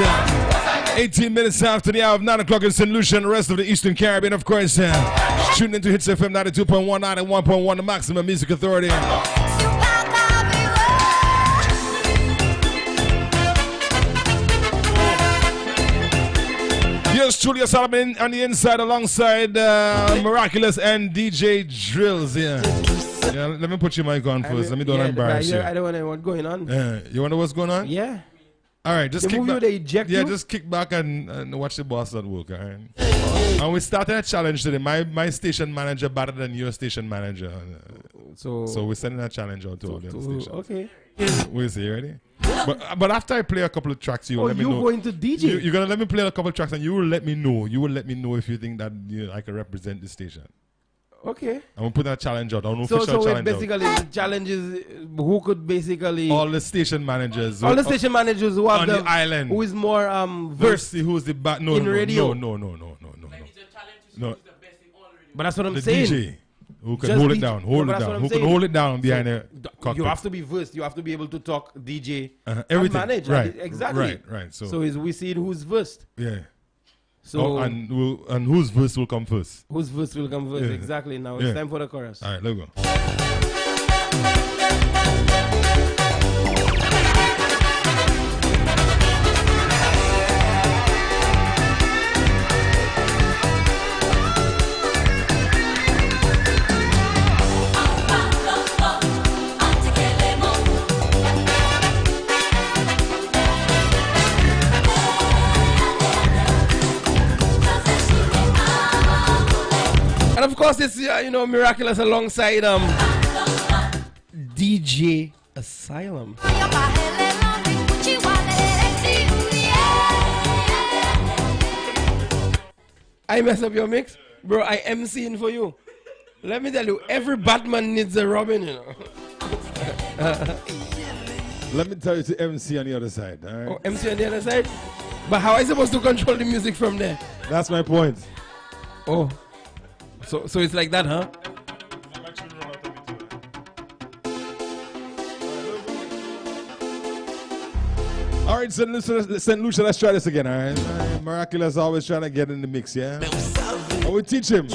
18 minutes after the hour of 9 o'clock in St. Lucia and the rest of the Eastern Caribbean, of course. Tuning into Hitz FM 92.1, 91.1, the Maximum Music Authority. Yes, Julia Solomon on the inside alongside Miraculous and DJ Drills here. Yeah, let me put your mic on first. Let me don't embarrass you. I don't know what's going on. You wonder what's going on? Yeah. All right, just kick back. Yeah, just kick back and watch the boss at work. All right. And we started a challenge today. My station manager better than your station manager. So we're sending a challenge out to all the other stations. Okay. We'll see. Ready? But after I play a couple of tracks, you will let me know. You're going to DJ? You're gonna let me play a couple of tracks, and you will let me know. You will let me know if you think that I can represent the station. Okay. And we're putting a challenge out, an So official it challenge basically the challenge is who could basically out. All the station managers. all the station managers who have on the island. who is more Let's versed. see who's the no, in no, radio. No. But that's what I'm The saying. DJ who can Just hold it DJ. down, No, hold but it that's what down, I'm who can saying. hold it down behind the You cockpit. have to be versed. You have to be able to talk DJ Everything. and manage. Right. Exactly. Right. So is we see who's versed. Yeah. So and whose verse will come first? whose verse will come first? Yeah. Exactly. Now Yeah. it's time for the chorus. All right, let's go. And of course, it's Miraculous alongside DJ Asylum. I mess up your mix, bro. I MCing for you. Let me tell you, every Batman needs a Robin, you know. Let me tell you to MC on the other side. All right? Oh, MC on the other side. But how are I supposed to control the music from there? That's my point. Oh, so it's like that, huh? All right, St. Lucia, let's try this again, all right? Miraculous always trying to get in the mix, yeah? I will teach him.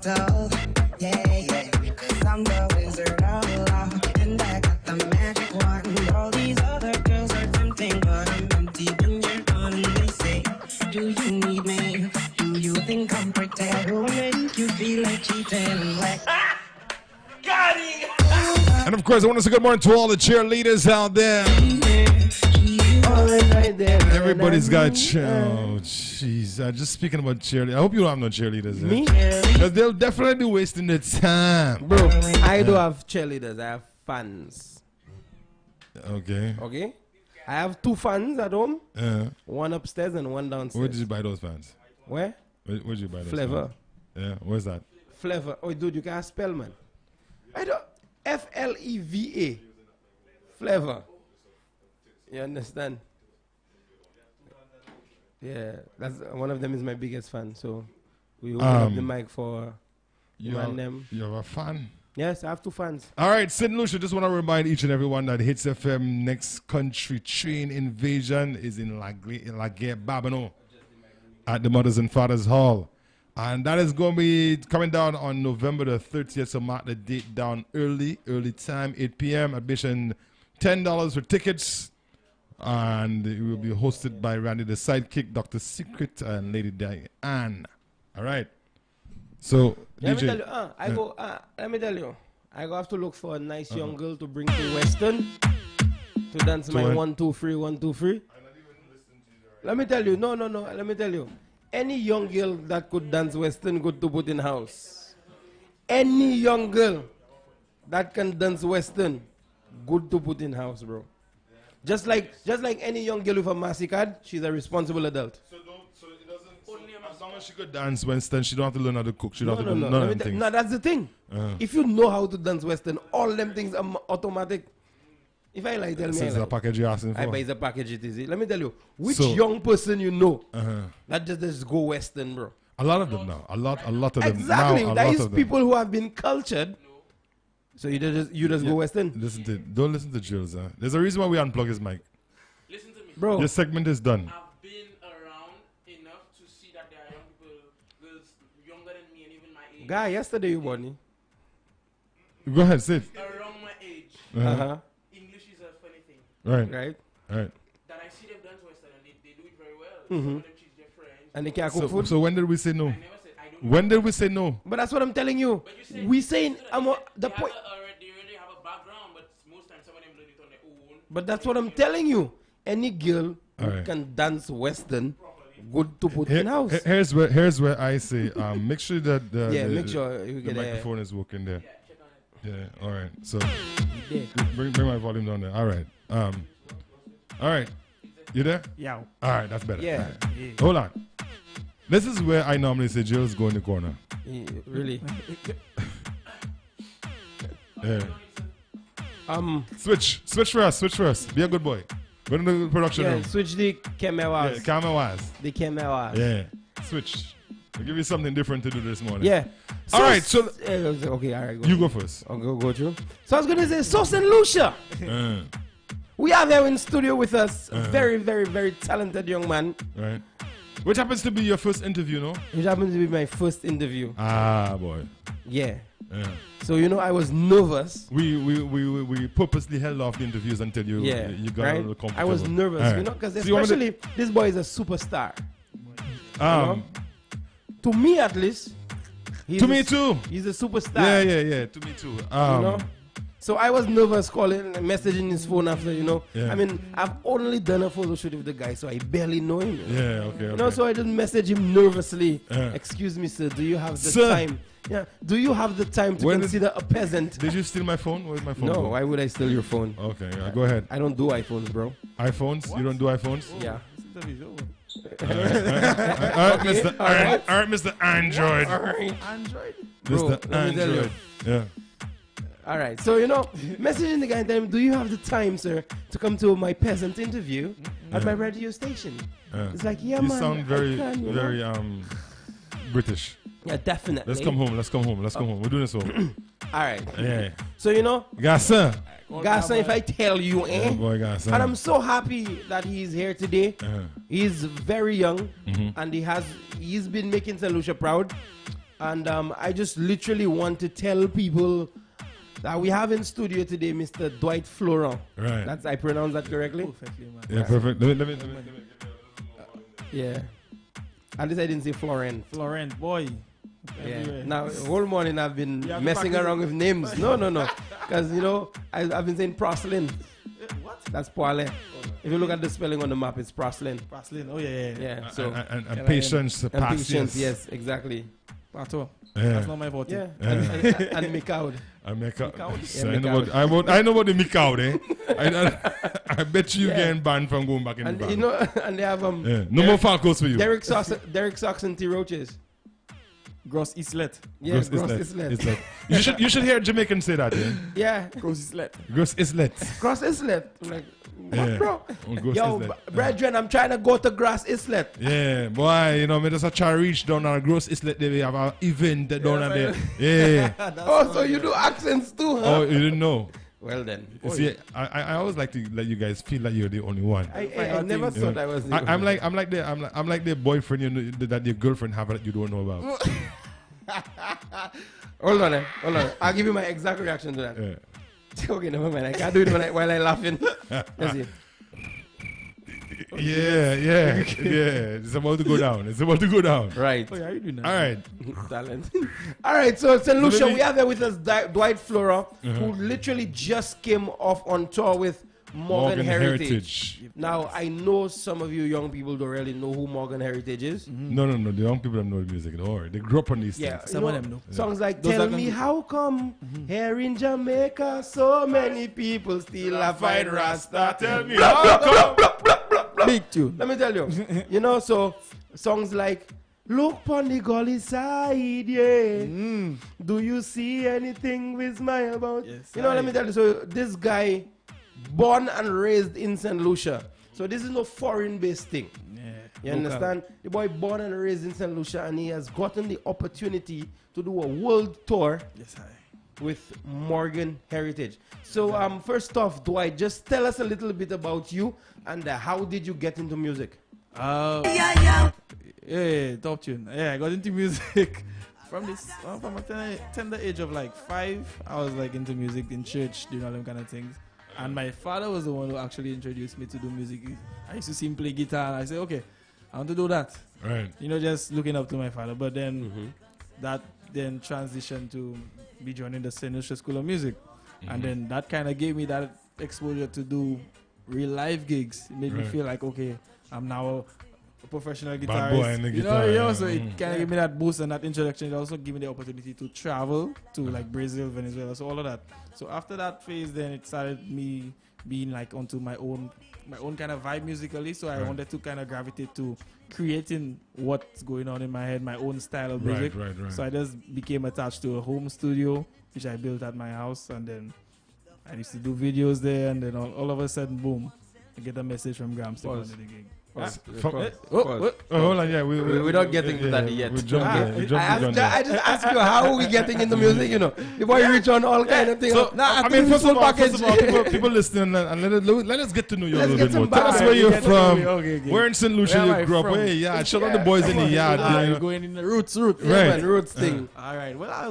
bottle. Yeah. 'Cause I'm the wizard of love. And I got the magic wand. All these other girls are tempting, but I'm empty when you're gone. And they say, do you need me? Do you think I'm pretty? Who make you feel like cheating? I'm like, Got it! And of course, I want to say good morning to all the cheerleaders out there. Everybody's got oh, jeez. Just speaking about cheerleaders. I hope you don't have no cheerleaders. Me? Because they'll definitely be wasting their time. Bro, I don't have cheerleaders. I have fans. Okay. Okay? I have 2 fans at home. One upstairs and one downstairs. Where did you buy those fans? Where? Where did you buy those Flavor. fans? Yeah, where's that? Flavor. Oh, dude, you can't spell, man. I don't. Fleva. Flavor. You understand? Yeah, that's one of them is my biggest fan. So we open up the mic for you and them. You're a fan? Yes, I have 2 fans. All right, St. Lucia, just want to remind each and everyone that Hitz FM next country train invasion is in La Guerre, Babano at the Mothers and Fathers Hall. And that is going to be coming down on November the 30th, so mark the date down early time, 8 p.m. Admission $10 for tickets. And it will be hosted by Randy the Sidekick, Dr. Secret, and Lady Diane. All right. So, Let DJ. me tell you, let me tell you, I go have to look for a nice young girl to bring to Western to dance my 1, 2, 3, 1, 2, 3. Let me tell you, no, let me tell you. Any young girl that could dance Western, good to put in house. Any young girl that can dance Western, good to put in house, bro. Just like any young girl with a Massey card, she's a responsible adult. So it doesn't. As long as she could dance Western, she don't have to learn how to cook. She don't have to do none of them things. No, that's the thing. If you know how to dance Western, all them things are automatic. If I like, tell me. It's a package you're asking for. I buy the package it is. Let me tell you, which young person you know that just go Western, bro? A lot of them now. A lot of them. Exactly. Now, there is people who have been cultured. So you just go Western. Don't listen to Jules. There's a reason why we unplug his mic. Listen to me. Bro. Your segment is done. I've been around enough to see that there are young people, girls younger than me and even my age. Guy, yesterday you Bonnie. Go ahead, say it. Around my age. English is a funny thing. Right. That I see them dance Western and they do it very well. Some of them teach their friends. And they can't cook food. So when did we say no? I never said I don't. When did we say no? But that's what I'm telling you. We saying the point. They already have a background, but most times some of them learn it on their own. But that's what I'm telling you. Any girl who can dance Western, good to put in house. Here's where I say make sure that make sure you the get microphone is working there. Check on it. Yeah. All right. So bring my volume down there. All right. All right. You there? Yeah. All right. That's better. Yeah. Hold on. This is where I normally say Jill's go in the corner. Yeah, really? Switch for us. Be a good boy. Go to the production room. Switch the cameras. Yeah, cameras. The cameras. Yeah. Switch. I'll give you something different to do this morning. Yeah. All right. So okay. All right. you go first. I'll go through. So I was gonna say, so St. Lucia. We have here in studio with us a very, very, very talented young man. Right. Which happens to be your first interview, no? Which happens to be my first interview. Ah, boy. Yeah. So I was nervous. We purposely held off the interviews until you got a little comfortable. I was nervous, because especially this boy is a superstar. To me at least. To me too. He's a superstar. Yeah. To me too. So I was nervous messaging his phone after, Yeah. I mean, I've only done a photo shoot with the guy, so I barely know him. Yeah, okay. So I just message him nervously. Yeah. Excuse me, sir, do you have the time? Yeah. Do you have the time to consider a peasant? Did you steal my phone? Where's my phone? No, go? why would I steal your phone? Okay, go ahead. I don't do iPhones, bro. iPhones? What? You don't do iPhones? Yeah. All right, Mr. Android. All right. Android. Mr. Android. Yeah. All right. So, messaging the guy and telling him, do you have the time, sir, to come to my peasant interview at my radio station? It's like, yeah, you man. You sound very British. Yeah, definitely. Let's come home. We're doing this home. All right. Yeah. So, Garçon, if I tell you, boy, Garçon. And I'm so happy that he's here today. He's very young, and he's been making St. Lucia proud. And I just literally want to tell people that we have in studio today Mr. Dwight Florent. Right. That's, I pronounce that correctly? Perfectly, man. Yeah, perfect. Let me Yeah. At least I didn't say Florent. Florent, boy. Yeah. Everywhere. Now, whole morning I've been You have to messing practice around it. with names. No. Because, you know, I've been saying Proslin. What? That's Poile. If you look at the spelling on the map, it's Proslin. Praslin. Oh, yeah. Yeah. So, and patience, and patience, yes, exactly. Pato. Yeah. That's not my vote. Yeah. And Mikaud. I make out. Mikaud. I know about the Mikaud, eh? I bet you getting banned from going back in And the you band. know, and they have No more Falcos for you. Derek Sox and T Roaches. Gross Islet. Yeah, Gross Islet. You should hear Jamaican say that, yeah? Yeah. Gross Islet. Gross Islet. Gross Islet. I'm like, what, Yeah. bro? Oh, Gross Yo, Islet. brethren, I'm trying to go to Grass Islet. Yeah, boy, you know, me just try to reach down on a Gross Islet. They have an event down there. Yeah. Oh, so you do accents too, huh? Oh, you didn't know? Well then. You see, I always like to let you guys feel like you're the only one. I never thought I was the I'm like the boyfriend you know, that your girlfriend have that you don't know about. Hold on. I'll give you my exact reaction to that. Yeah. Okay, never mind. I can't do it while I'm laughing. Let's see. Yeah. It's about to go down. Right. Oh, yeah, you doing that? All right. Talent. All right, so St. Lucia, we have there with us Dwight Flora, who literally just came off on tour with Morgan Heritage. Now, I know some of you young people don't really know who Morgan Heritage is. No. The young people don't know the music. Don't worry. They grew up on these Yeah, things. Some of them know. Songs like Those Tell are Me gonna- How Come Here in Jamaica So Many People Still a Fight Rasta. Tell me how come. Big tune. Let me tell you. You know, so songs like Look pon the gully side, yeah. Do you see anything with smile about? Yes, you know, let me tell you. So this guy, born and raised in St. Lucia. So this is no foreign-based thing. Yeah. You understand? The boy born and raised in St. Lucia, and he has gotten the opportunity to do a world tour Yes, with Morgan Heritage. So first off, Dwight, just tell us a little bit about you and how did you get into music? Yeah, top tune. Yeah, I got into music from a tender age of like 5. I was like into music in church, doing all them kind of things. And my father was the one who actually introduced me to do music. I used to see him play guitar, and I said, okay, I want to do that. Right. You know, just looking up to my father. But then that then transitioned to be joining the St. Lucia School of Music. And then that kind of gave me that exposure to do real live gigs. It made me feel like, okay, I'm now a professional guitarist. Bad boy in the guitar, So it kind of gave me that boost and that introduction. It also gave me the opportunity to travel to like Brazil, Venezuela, so all of that. So after that phase, then it started me being like onto my own kind of vibe musically. So I wanted to kind of gravitate to creating what's going on in my head, my own style of music. Right. So I just became attached to a home studio, which I built at my house, and then I used to do videos there, and then all of a sudden, boom, I get a message from Grams to go to the gig. Hold on, yeah, we're not getting to that yet. We jumped there. I just ask you, how are we getting into music, you know? Before you reach on all kind of things. So, I mean, first of all, people listening, and let us get to know you a Let's little get bit more. some Tell us background. where you're Get to from. know me. Okay. Where in St. Lucia Where am you I grew up? from? Hey, yeah, shout out the boys in the yard. You're going in the roots. Right. Man, roots thing. All right. Well, I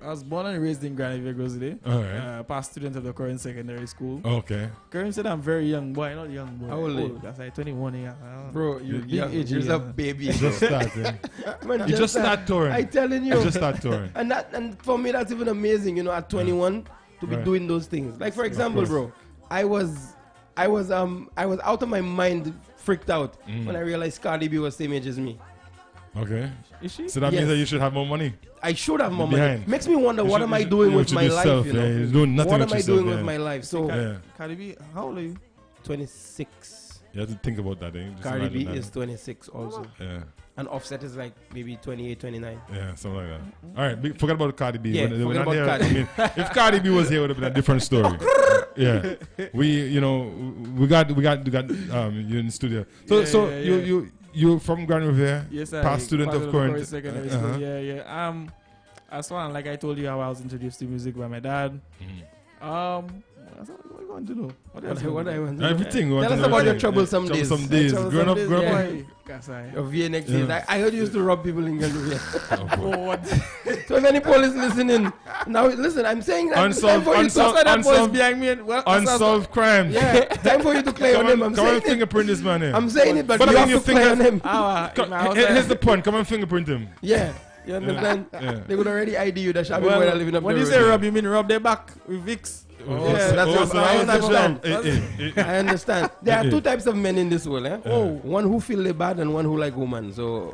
was born and raised in Granite Grosselet. All right. Past student of the current secondary school. Okay. Current said I'm very young boy, not young boy. How old are you? That's like 21 years. Bro, you're Big young. age, You're yeah. a baby. Just starting. Man, You just start touring. I telling you. You just start touring. And for me, that's even amazing, you know, at 21 to be doing those things. Like, for example, bro, I was out of my mind, freaked out when I realized Cardi B was same age as me. Okay. Is she? So that Yes. means that you should have more money. I should have more money. Behind. Makes me wonder, You what should- am I you should- doing you with should my life, yourself, you know? yeah. You're doing nothing What with am I yourself, doing yeah. with my life? So, Yeah. Cardi B, how old are you? 26. You have to think about that, eh? Just Cardi B imagine is 26 also. that. Yeah. And Offset is like maybe 28, 29. Yeah, something like that. All right, forget about Cardi B. Yeah, We're forget not about here. Cardi. I mean, if Cardi B was here, it would have been a different story. Yeah, we got you in the studio. So you from Grand Riviere? Yes, I past student of current. secondary school. Yeah. As far like I told you how I was introduced to music by my dad. That's what we want to know. What I want to know. Everything. Tell us about your troublesome days. Some days. Growing up. Your VNX days. I heard you used to rob people in Galway. Oh, So if any police listening, now listen, I'm saying that Unsolved crimes. Yeah, time for you to claim on him. Come and fingerprint this man here. I'm saying it, but you have to claim on him. Here's the point. Come and fingerprint him. Yeah. You understand? They would already ID you. That when you say rob, you mean rob their back with Vicks. I understand. I understand. There are two types of men in this world. One who feel they bad and one who like women. So,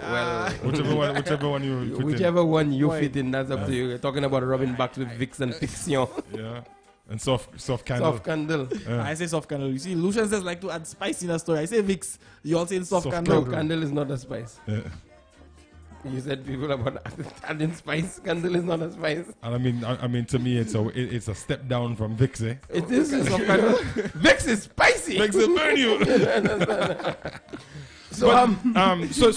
whichever one you fit in, that's up to you. You're talking about rubbing backs with Vicks and Fixion. Yeah. And soft candle. Soft candle. I say soft candle. You see, Lucian says like to add spice in a story. I say Vicks. You all say soft candle. No, candle is not a spice. Yeah. You said people about adding spice. Candle is not a spice. And I mean, to me, it's a step down from Vicks, eh? It is soft candle. Vicks is spicy. Vicks will burn you. So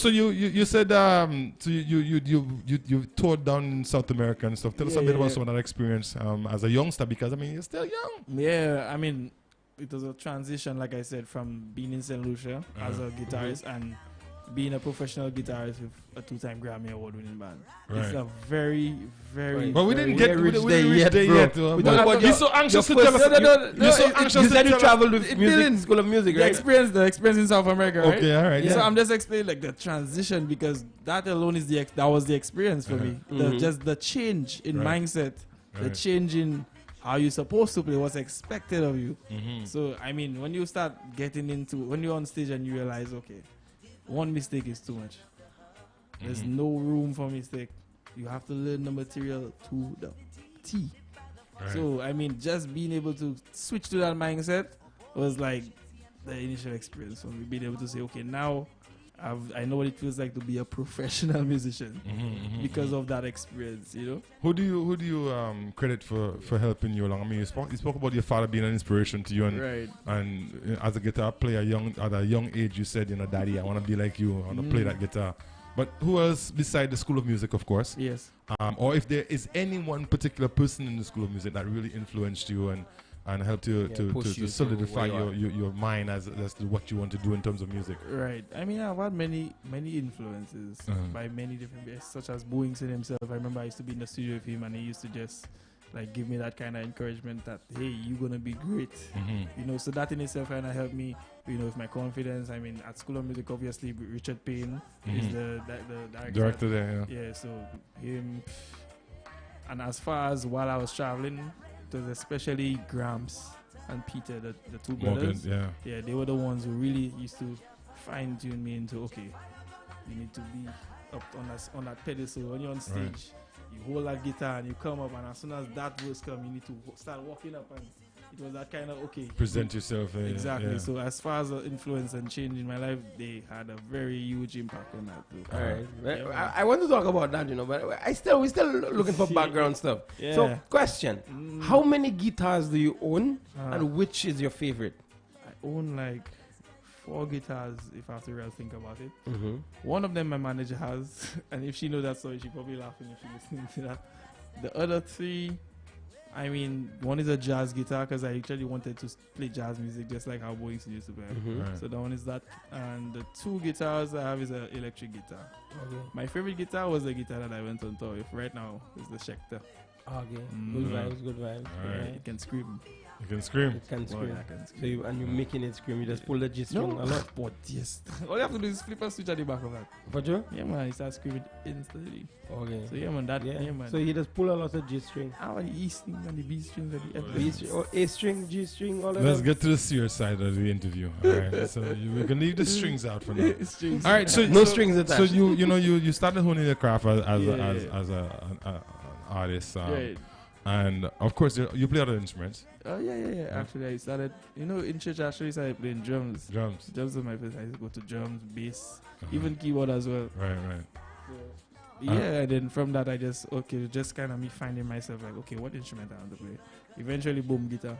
you said so you toured down South America and stuff. Tell us a bit about some of that experience as a youngster, because I mean you're still young. Yeah, I mean it was a transition, like I said, from being in St. Lucia as a guitarist and being a professional guitarist with a 2-time Grammy Award-winning band. Right. It's a very, very. But we didn't reach there yet. You're so anxious to tell us. You said you traveled with music, School of Music, right? The experience in South America, right? Okay, all right. Yeah. So I'm just explaining like the transition, because that alone is that was the experience for me. Just the change in mindset, the change in how you're supposed to play, what's expected of you. So I mean, when you start getting into, when you're on stage and you realize, okay, one mistake is too much. There's no room for mistake. You have to learn the material to the T. Right. So, I mean, just being able to switch to that mindset was like the initial experience for me. Being able to say, okay, now I know what it feels like to be a professional musician because of that experience, you know. Who do you credit for helping you along? I mean, you spoke about your father being an inspiration to you, and as a guitar player, at a young age, you said, you know, Daddy, I want to be like you, I want to play that guitar. But who else beside the School of Music, of course? Yes. Or if there is any one particular person in the School of Music that really influenced you and helped you to solidify your mind as to what you want to do in terms of music. Right. I mean, I've had many influences by many different ways, such as Boingson himself. I remember I used to be in the studio with him, and he used to just like give me that kind of encouragement that, hey, you're gonna be great. You know, so that in itself kind of helped me, you know, with my confidence. I mean, at School of Music, obviously Richard Payne is the director there. Yeah, so him. And as far as while I was traveling, it was especially Gramps and Peter, the two brothers. Yeah, they were the ones who really used to fine tune me into, okay, you need to be up on that pedestal when you're on stage. Right. You hold that guitar and you come up, and as soon as that verse comes, you need to start walking up, and it was that kind of, okay, present yourself. Exactly. So as far as the influence and change in my life, they had a very huge impact on that too. All right. I want to talk about that, you know, but we're still looking for background stuff. Yeah. So question, how many guitars do you own, and which is your favorite? I own like 4 guitars, if I have to really think about it. One of them my manager has, and if she knows that story, she's probably laughing if she's listening to that. The other 3, I mean, one is a jazz guitar, because I actually wanted to play jazz music just like how Boyce used to play. So that one is that. And the 2 guitars I have is an electric guitar. My favorite guitar was the guitar that I went on tour with. Right now is the Schecter. Good vibes. Right. It can scream. You can scream. It can scream. So you're making it scream. You just pull the G string a lot. But yes. All you have to do is flip a switch at the back of that. For sure? Yeah, man. He starts screaming instantly. Okay. So yeah, man. Man. So he just pull a lot of G string. And the E string and the B strings and the F string. Or A string, G string, all of that. Let's get to the serious side of the interview. All right. So we can leave the strings out for now. Strings. All right. So no strings attached. So you started honing your craft as an artist. Right. And of course, you play other instruments. Yeah. Actually, I started, in church. Actually, started playing drums. Drums was my first. I used to go to drums, bass, even keyboard as well. Right. So, and then from that, I just kind of me finding myself like, okay, what instrument I want to play. Eventually, boom, guitar.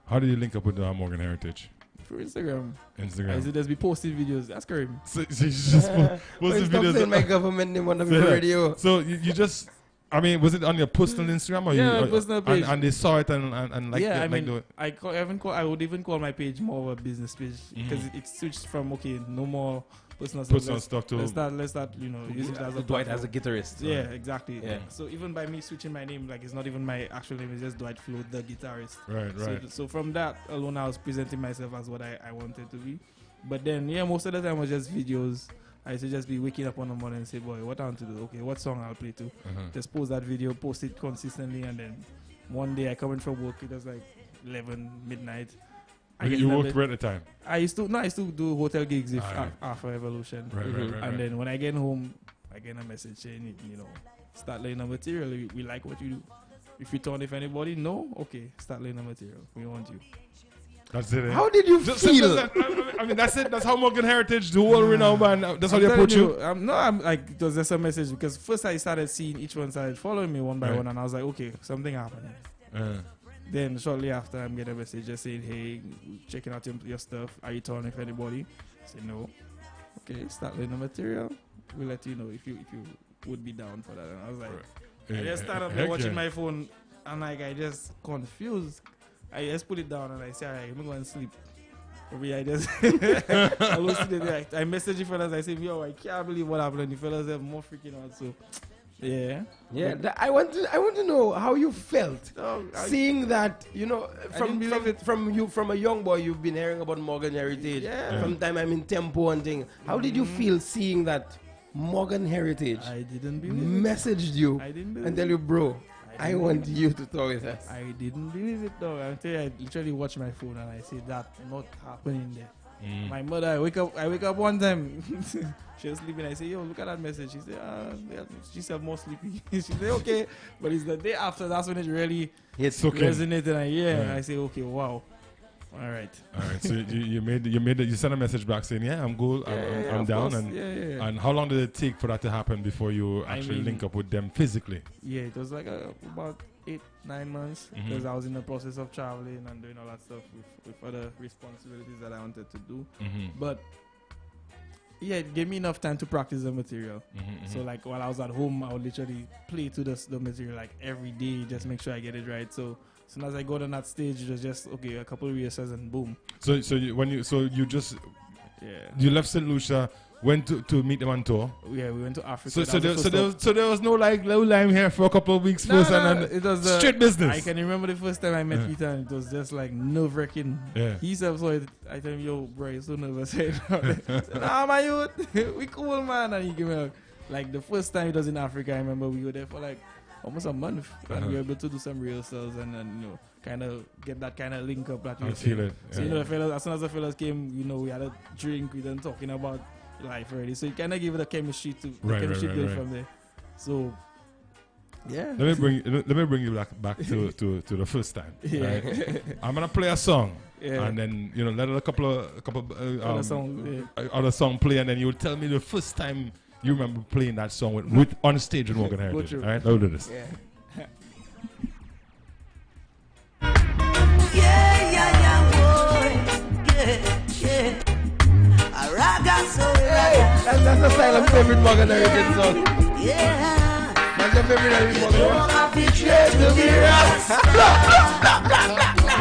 How did you link up with Morgan Heritage? Through Instagram. I used to just be posting videos. Ask Karim. So you just post the videos. Saying my government name on the radio. So you just. I mean, was it on your personal Instagram or Yeah, you? my personal page. And they saw it and like. Yeah, I like mean, I would even call my page more of a business page because it switched from no more personal stuff to let's start using it as a Dwight platform. as a guitarist. Yeah, exactly. Yeah. So even by me switching my name, like it's not even my actual name, it's just Dwight Flo, the guitarist. Right. So from that alone, I was presenting myself as what I wanted to be. But then, most of the time was just videos. I used to just be waking up on the morning and say, boy, what I want to do? Okay, what song I'll play to? Just post that video, post it consistently, and then one day I come in from work, it was like 11 midnight. You worked at the time? I used to do hotel gigs after Evolution. Right. And then when I get home, I get a message saying, start laying the material. We like what you do. If you turn if anybody, no, okay, start laying the material. We want you. That's it. How did you feel? I mean, that's it. That's how Morgan Heritage, the whole renowned band. That's how they approach you. I'm like, it was just a message because first I started seeing each one started following me one by one, and I was like, okay, something happened. Then shortly after, I'm getting a message just saying, hey, checking out your stuff. Are you turning if anybody? I said no. Okay, start laying the material. We'll let you know if you would be down for that. And I was like, I just started there watching my phone, and like I just confused. I just put it down and I say, alright, I'm going to sleep. Maybe I just I message you fellas. I say, yo, I can't believe what happened. The fellas have more freaking out. So, yeah. I want to know how you felt seeing that. From a young boy, you've been hearing about Morgan Heritage. Yeah. From time I'm in Tempo and thing. How did you feel seeing that Morgan Heritage? I didn't believe messaged you and tell you, bro, I want you to talk with us. I didn't believe it though. I tell you, I literally watch my phone and I say that not happening there. My mother, I wake up one time. She was sleeping. I say, yo, look at that message. She said, she said more sleepy. She said, okay, but it's the day after. That's when it really resonated. And I say, okay, wow. All right. So you sent a message back saying, yeah, I'm good. I'm down. Course. And how long did it take for that to happen before you actually link up with them physically? Yeah, it was like about 8-9 months because I was in the process of traveling and doing all that stuff with other responsibilities that I wanted to do. But yeah, it gave me enough time to practice the material. So like while I was at home, I would literally play to the material like every day, just make sure I get it right. So as soon as I got on that stage, it was just okay, a couple of rehearsals and boom. So you left St. Lucia, went to meet them on tour. Yeah, we went to Africa. So there was no like low lime here for a couple of weeks first, and it was straight business. I can remember the first time I met Peter, and it was just like nerve wracking. Yeah. He said, so I told him, yo, bro, you're so nervous. I said, nah, my youth, we cool, man. And he gave me like the first time it was in Africa. I remember we were there for like almost a month, and we were able to do some rehearsals and kind of get that kind of link up that you feel it. So the fellas, as soon as the fellas came, we had a drink. We done talking about life already, so you kind of give it a chemistry to build from there. So yeah, let me bring you back to the first time. Right? I'm gonna play a song, and then let a couple other song play, and then you'll tell me the first time you remember playing that song with on stage with Morgan Heritage. All right, let's do this. That's the style of favorite Morgan Heritage song. That's your favorite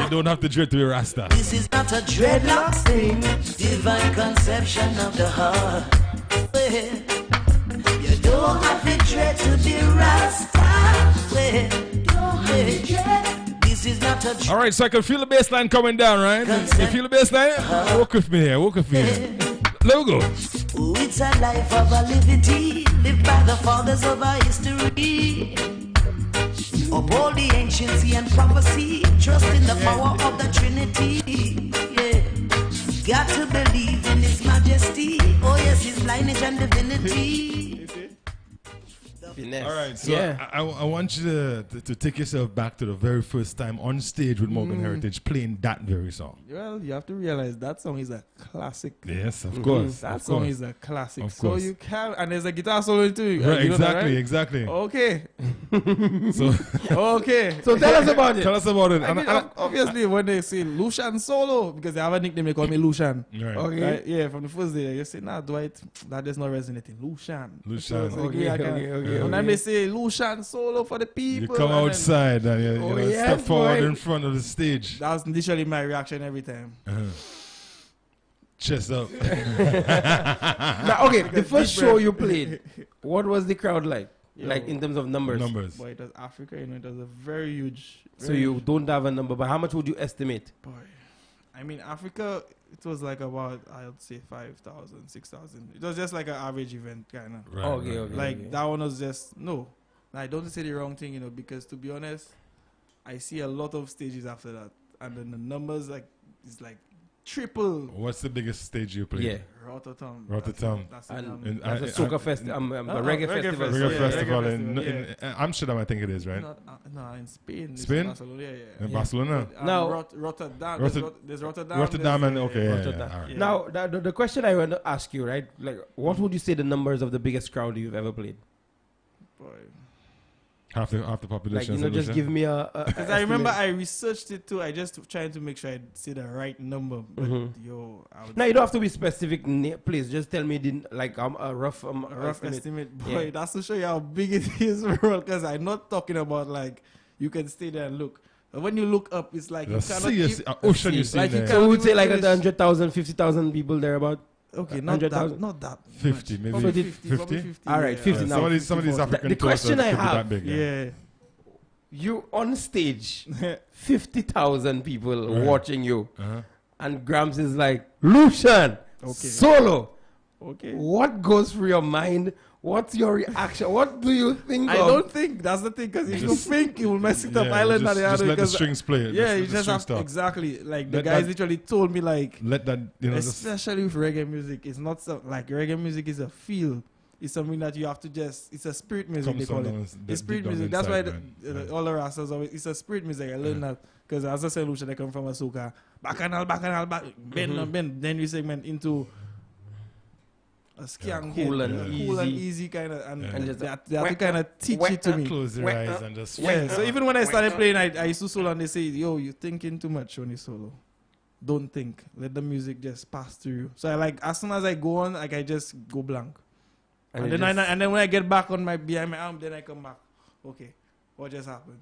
You don't have to dread to be Rasta. This is not a dreadlock thing, divine conception of the heart. You don't have to dread to be Rasta. This is not a dread. All right, so I can feel the bass line coming down, right? You feel the bass line? Walk with me here. Let go. Oh, it's a life of a liberty, lived by the fathers of our history. Of all the anciency and prophecy, trust in the power of the Trinity. Got to believe in His majesty. Oh yes, His lineage and divinity. Finesse. All right, so I want you to take yourself back to the very first time on stage with Morgan Heritage playing that very song. Well, you have to realize that song is a classic. Yes, of course. That song is a classic. Of so course. you can, and there's a guitar solo too. Right, You know that, right? exactly. Okay. So So tell us about it. Tell us about it. I mean, obviously, when they say Lucian solo, because they have a nickname, they call me Lucian. Right. Okay. Right? Yeah, from the first day, they just say, nah, Dwight, that is not resonating. Lucian. Okay. And then they say Lucian solo for the people. You come and outside and you yes, step forward boy. in front of the stage. That was literally my reaction every time. Chest up. Now, okay, the first show you played, what was the crowd like? Like in terms of numbers? Boy, it was Africa, you know, it was a very huge. So you don't have a number, but how much would you estimate? Boy, I mean, Africa, it was like about, I would say 5,000, 6,000. It was just like an average event, kind of. Right, Okay, right. okay. Like, that one was just, no. I don't say the wrong thing, you know, because to be honest, I see a lot of stages after that. And then the numbers, like, it's like triple. What's the biggest stage you played? Yeah. Rotterdam. Rotterdam. That's And it. that's a soca festival, a reggae festival. Reggae Yeah, festival reggae in, festival, in Amsterdam, I think it is, right? No, in Spain. It's Spain? Barcelona, yeah. In Barcelona. Now- Rotterdam. There's Rotterdam. Rotterdam and there's, okay, yeah, Rotterdam. all right. Yeah. Now, the question I want to ask you, right? Like, what would you say the numbers of the biggest crowd you've ever played? Boy. Half the Like, population. you know, just give me a Because I remember I researched it too. I just trying to make sure I say the right number. But yo, I would Now, you don't have to be specific, please. Just tell me a rough estimate. Boy, Yeah. that's to show you how big it is, bro. Because I'm not talking about like you can stay there and look. But when you look up, it's like you cannot keep, ocean you see like you there. can't So we would even say like finish. 100,000, 50,000 people there about. Okay, not 100,000? that, not that. 50, much. maybe Probably 50? 50. 50, All right, 50 now. Some of these African The question tours I could be have- that big. Yeah. You on stage, 50,000 people Right. watching you, Uh-huh. and Grams is like, Lucian, Okay. solo. Okay. What goes through your mind? What's your reaction? What do you think I of? don't think that's the thing, because if you Just- think you will mess it up, Yeah, I learned just, that the just other let the because strings play. yeah, let you the just strings have talk. exactly like the Let guys that- literally told me like, Let that, just especially with reggae music, it's not so, like reggae music is a feel. It's something that you have to just. It's a spirit music. They call it. It's spirit music. That's why all the rastas always. It's a spirit music. I learned that because as a solution, they come from a soca. Bacchanal, bend. Then you segment into a skank, Cool hit, and cool and easy. easy kind of, and And just they have to kind of teach it to me. Close your eyes and just. Yeah, so even when I started playing, I used to solo and they say, yo, you're thinking too much when you solo. Don't think. Let the music just pass through you. So I like, as soon as I go on, like I just go blank. And then when I get back on behind my arm, then I come back. Okay, what just happened?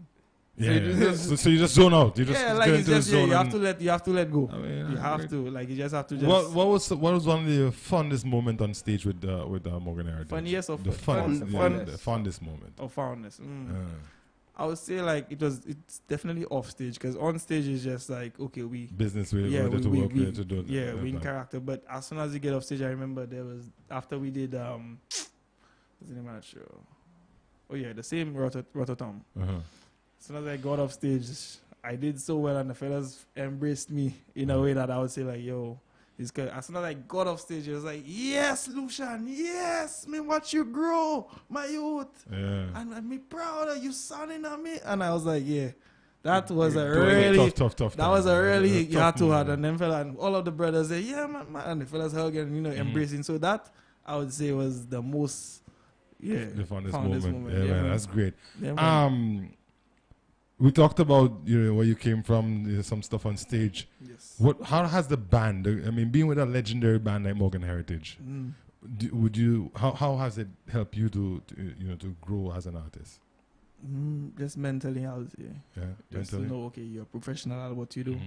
Yeah, so you just zone out. You just Yeah, like get it's into the just, yeah, zone. you have and- to let go. I mean, You have great. to, like, you just have to just. What was one of the fondest moment on stage with Morgan Heritage? Funniest or the fun- the fondest moment. Of fondness. Uh, I would say like it's definitely off stage, because on stage is just like, okay, we business we yeah, to we, work we, with to do. yeah, we in character. But as soon as you get off stage, I remember there was, after we did what's the name of that show? Oh yeah, the same Rotterdam. Uh-huh. As soon as I got off stage, I did so well, and the fellas embraced me in a way that I would say like, yo, it's good. As soon as I got off stage, it was like, yes, Lucian, yes, me watch you grow, my youth. Yeah. And I'm me proud of you sounding at me. And I was like, yeah, that was a It was a really tough that time. was a really It was a you had tough to hard. moment. And then fella and all of the brothers say, yeah, man, and the fellas hug and embracing. So that I would say was the most the fondest fondest moment. moment. Yeah, Yeah, man, man. that's great. Yeah, man. We talked about where you came from, some stuff on stage. Yes. How has the band? I mean, being with a legendary band like Morgan Heritage, how has it helped you to grow as an artist? Just mentally, I would say. Yeah, Just mentally. to know, okay, you're a professional at what you do. Mhm.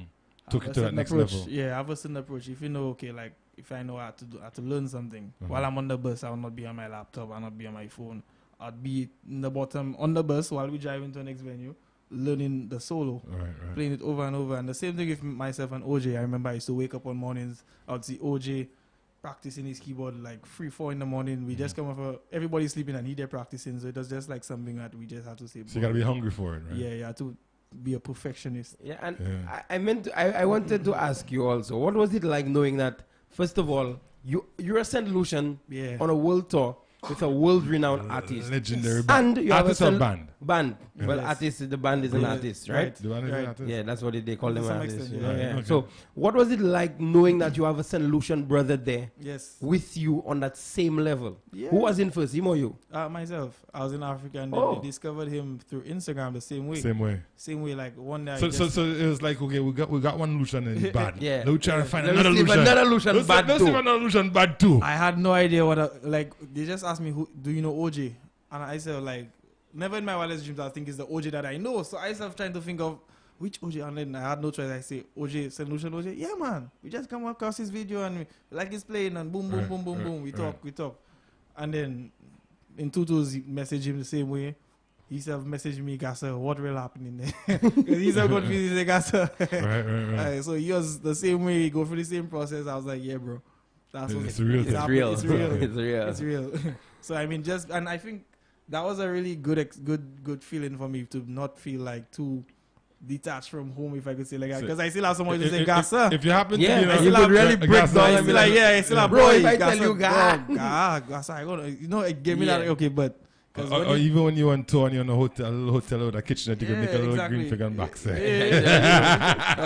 Have Took a it to that certain next approach. level. Yeah, have a certain approach. If you know, okay, like if I know how to learn something Mhm. while I'm on the bus, I will not be on my laptop. I'll not be on my phone. I'd be in the bottom on the bus while we driving to the next venue, learning the solo, Right. playing it over and over. And the same thing with myself and OJ. I remember I used to wake up on mornings. I would see OJ practicing his keyboard like 3-4 in the morning. We just come off everybody's sleeping and he there practicing. So it was just like something that we just had to say. So you gotta be hungry for it, right? Yeah, you have to be a perfectionist. Yeah, and Yeah. I wanted to ask you also, what was it like knowing that, first of all, you're a St. Lucian Yeah. on a world tour with a world-renowned artist. Legendary band. And you have Artist a or St. band? Band. Yeah. Well, Yes. artist, the band is an Yeah. artist, right? The band is an artist? Yeah, that's what they call To them some artists. extent, Yeah, yeah. yeah. Okay. So, what was it like knowing that you have a St. Lucian brother there Yes. with you on that same level? Yeah. Who was in first, him or you? Myself. I was in Africa and Oh. then they discovered him through Instagram the same way. Same way. Like one day. I So just- it was like, okay, we got one Lucian and it's bad. Yeah. Now we try to find Let's another see if Lucian. another Lucian bad Let's too. see if another Lucian bad too. I had no idea what. They just asked me, "Who do you know OJ?" And I said, like, never in my wildest dreams I think it's the OJ that I know. So I started trying to think of which OJ, and then I had no choice. I say, OJ, St. Lucian OJ? Yeah, man. We just come across his video and we like he's playing and boom, boom, boom, boom, boom. We talk. And then in 2-2, he messaged him the same way. He said, messaged me, Gassa, what really happening there? Because he's so confused. He said, Gassa. Right. So he was the same way, he go through the same process. I was like, yeah, bro. That's what it's real. It's real. So, I mean, and I think that was a really good feeling for me to not feel like too detached from home, if I could say like that. Because I still have someone to say, Gassa. If you happen to, you could really break down and be like, I still have, bro, if I tell you, Gassa, I gotta, it gave me that, okay, but. Or even when you on tour and you're in a hotel with a kitchen, you can make a little green figure and back there.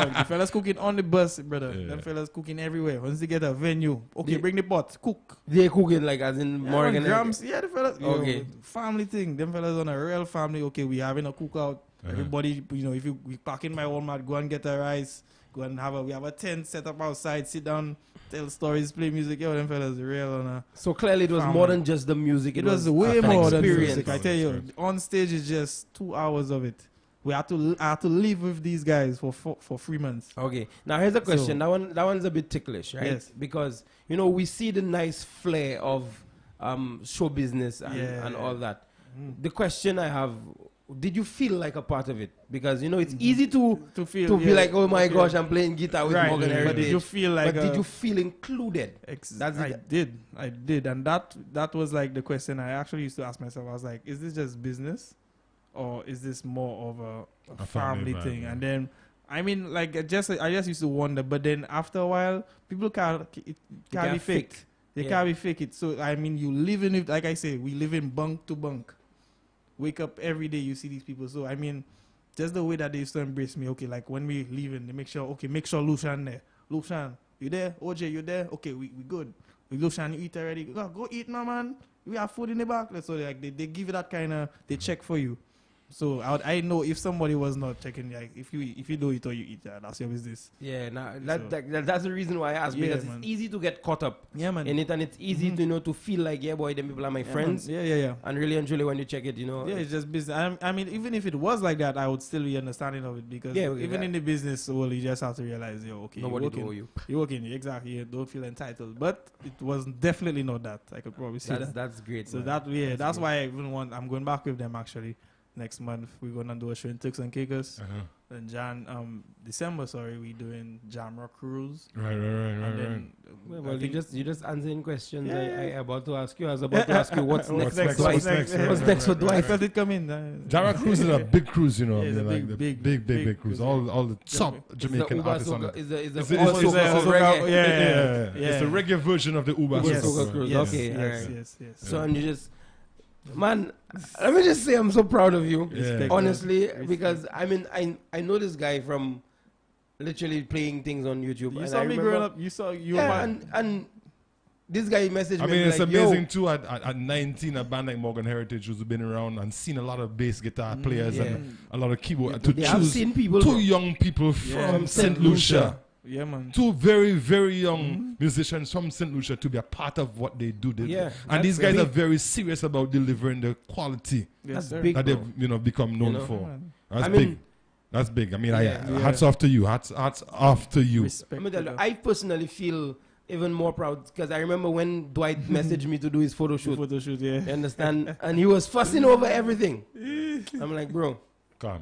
The fellas cooking on the bus, brother. Them fellas cooking everywhere. Once they get a venue, bring the pot, cook. They cooking like as in Morgan Grams. Yeah, the fellas. Okay. Family thing. Them fellas on a real family. Okay, we having a cookout. Everybody, if we park in my Walmart, go and get a rice. Go and we have a tent set up outside. Sit down. Tell stories, play music. Yo, them fellas real on a. So clearly it was more than just the music. It was way more than music. I tell you, on stage is just 2 hours of it. I had to live with these guys for 3 months. Okay. Now here's a question. That one's a bit ticklish, right? Yes. Because we see the nice flair of show business and all that. The question I have. Did you feel like a part of it? Because it's easy to feel be like, oh my gosh, I'm playing guitar with Morgan Heritage. But did you feel like? But did you feel included? I did, and that was like the question I actually used to ask myself. I was like, is this just business, or is this more of a family thing? And then, I mean, like I just used to wonder. But then after a while, people can't be faked. They can't be faked. So I mean, you live in it. Like I say, we live in bunk to bunk. Wake up every day, you see these people. So, I mean, just the way that they used to embrace me. Okay, like when we leaving, they make sure Lucian there. Lucian, you there? OJ, you there? Okay, we good. Lucian, you eat already? Go eat now, man. We have food in the back. So, like, they give you that kind of, they check for you. So I know if somebody was not checking, like if you do it or you eat, that's your business. Yeah, that's the reason why I asked, because it's easy to get caught up in it, and it's easy to feel like, yeah, boy, them people are my friends. Man. Yeah. And really and truly, when you check it, yeah, it's just business. I mean, even if it was like that, I would still be understanding of it, because even in the business world, you just have to realize, nobody owe you. You're working, exactly. You don't feel entitled, but it was definitely not that. I could probably say that's great. So man. that's why I even I'm going back with them actually. Next month we're gonna do a show in Turks and Caicos. Then December, we doing Jam Rock Cruise. Right. Well, you just answering questions I about to ask you. I was about to ask you what's next for Dwight. I felt it coming. Jam Rock Cruise is a big cruise, Yeah, it's a big cruise. All the top Jamaican artists on it. It's the reggae version of the Uber Soca Cruise. Okay, yes. So and you just. Man, let me just say I'm so proud of you, honestly, because I mean I know this guy from literally playing things on YouTube. You saw me growing up. And this guy messaged me. I mean, it's amazing too. At 19, a band like Morgan Heritage, who's been around and seen a lot of bass guitar players and a lot of keyboard. To choose two young people from St. Lucia. Yeah, man. Two very, very young musicians from St. Lucia to be a part of what they do. And these guys are very serious about delivering the quality that they've become known for. That's big. That's big. I mean, hats off to you. Hats off to you. Let me tell you, I personally feel even more proud because I remember when Dwight messaged me to do his photo shoot. You understand? And he was fussing over everything. I'm like, bro.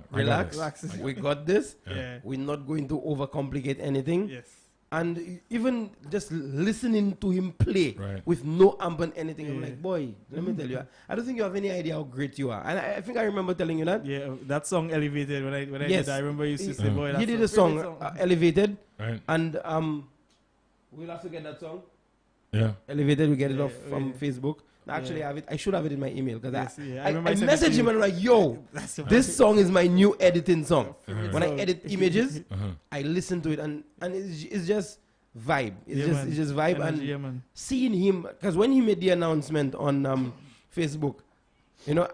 Relax. We got this. We're not going to overcomplicate anything. Yes. And even just listening to him play with no amp and anything, I'm like, boy, let me tell you, I don't think you have any idea how great you are. And I think I remember telling you that. Yeah, that song Elevated. When I did, I remember you used to say, boy, he did a song Elevated, and we'll have to get that song. Yeah. Elevated. We get it off from Facebook. Actually, I should have it in my email because I messaged him and I'm like, yo, this song is my new editing song. When I edit images, I listen to it and it's just vibe. It's just vibe. And seeing him, because when he made the announcement on Facebook,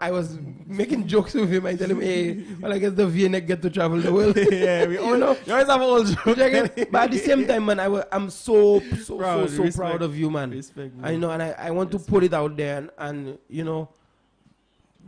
I was making jokes with him. I tell him, hey, well, I guess the V-neck get to travel the world. We all know. You always have an old joke. But at the same time, man, I'm so proud of you, man. Respect, man. And I want to put it out there and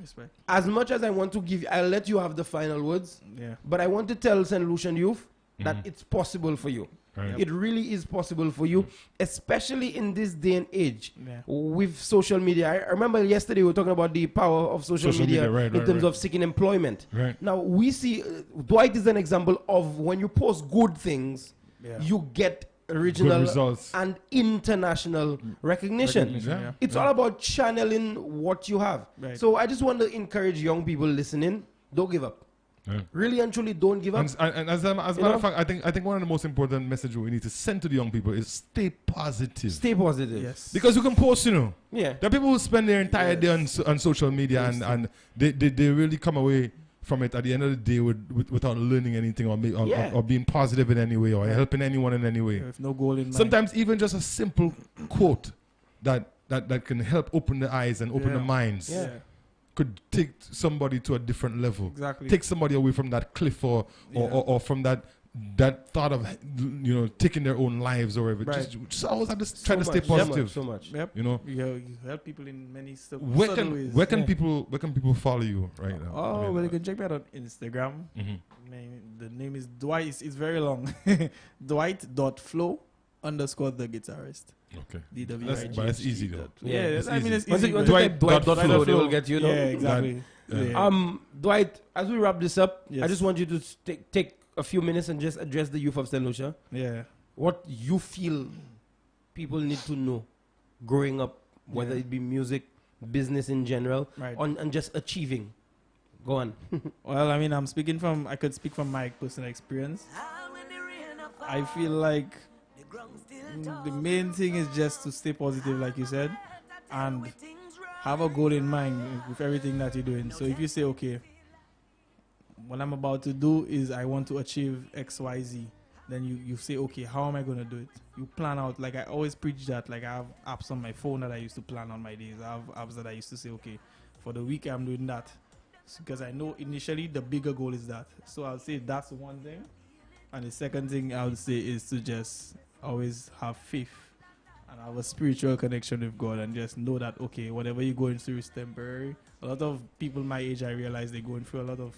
Respect. As much as I want to give, I'll let you have the final words. Yeah. But I want to tell St. Lucian youth that it's possible for you. Right. It really is possible for you, especially in this day and age Yeah. with social media. I remember yesterday we were talking about the power of social media, in terms of seeking employment. Right. Now we see Dwight is an example of when you post good things, you get original results. and international recognition. Yeah. It's all about channeling what you have. Right. So I just want to encourage young people listening, don't give up. Yeah. Really and truly, don't give up. And as a matter of fact, I think one of the most important messages we need to send to the young people is stay positive. Stay positive. Yes. Because you can post, you know. Yeah. There are people who spend their entire day on social media and they really come away from it at the end of the day without learning anything or being positive in any way or helping anyone in any way. With no goal in mind. Sometimes even just a simple quote that can help open the eyes and open the minds. Yeah. Could take somebody to a different level. Exactly. Take somebody away from that cliff or from that thought of taking their own lives or whatever. Right. Just always have to try to stay positive. So much. Yep. You know. You help people in many Where subtle ways. can people follow you right now? Oh, well, you can check me out on Instagram. The name is Dwight. It's very long. Dwight.flow_the guitarist. Okay. DWIG. But it's easy though. Yeah, it's I mean, it's Once easy. you but- type Dwight.flow, they will get you. Yeah, exactly. Dwight, as we wrap this up, Yes. I just want you to take a few minutes and just address the youth of St. Lucia. Yeah. What you feel people need to know growing up, whether it be music, business in general, Right. and just achieving. Go on. Well, I mean, I could speak from my personal experience. I feel like the main thing is just to stay positive, like you said, and have a goal in mind with everything that you're doing. So if you say, okay, what I'm about to do is I want to achieve X, Y, Z, then you say, okay, how am I going to do it? You plan out, like I always preach that, like I have apps on my phone that I used to plan on my days. I have apps that I used to say, okay, for the week I'm doing that. Because I know initially the bigger goal is that. So I'll say that's one thing. And the second thing I would say is to just always have faith and have a spiritual connection with God and just know that, okay, whatever you're going through is temporary. A lot of people my age, I realize they're going through a lot of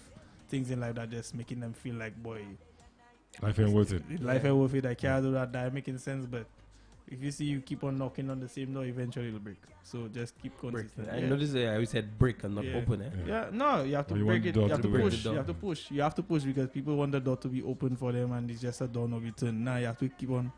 things in life that just making them feel like, boy, life ain't worth it. Life ain't worth it. I can't do that. That making sense. But if you see you keep on knocking on the same door, eventually it'll break. So just keep consistent. I noticed I said break and not open. Yeah, no, you have to break it. You have to push. You have to push. You have to push because people want the door to be open for them and it's just a door no return. Now you have to keep on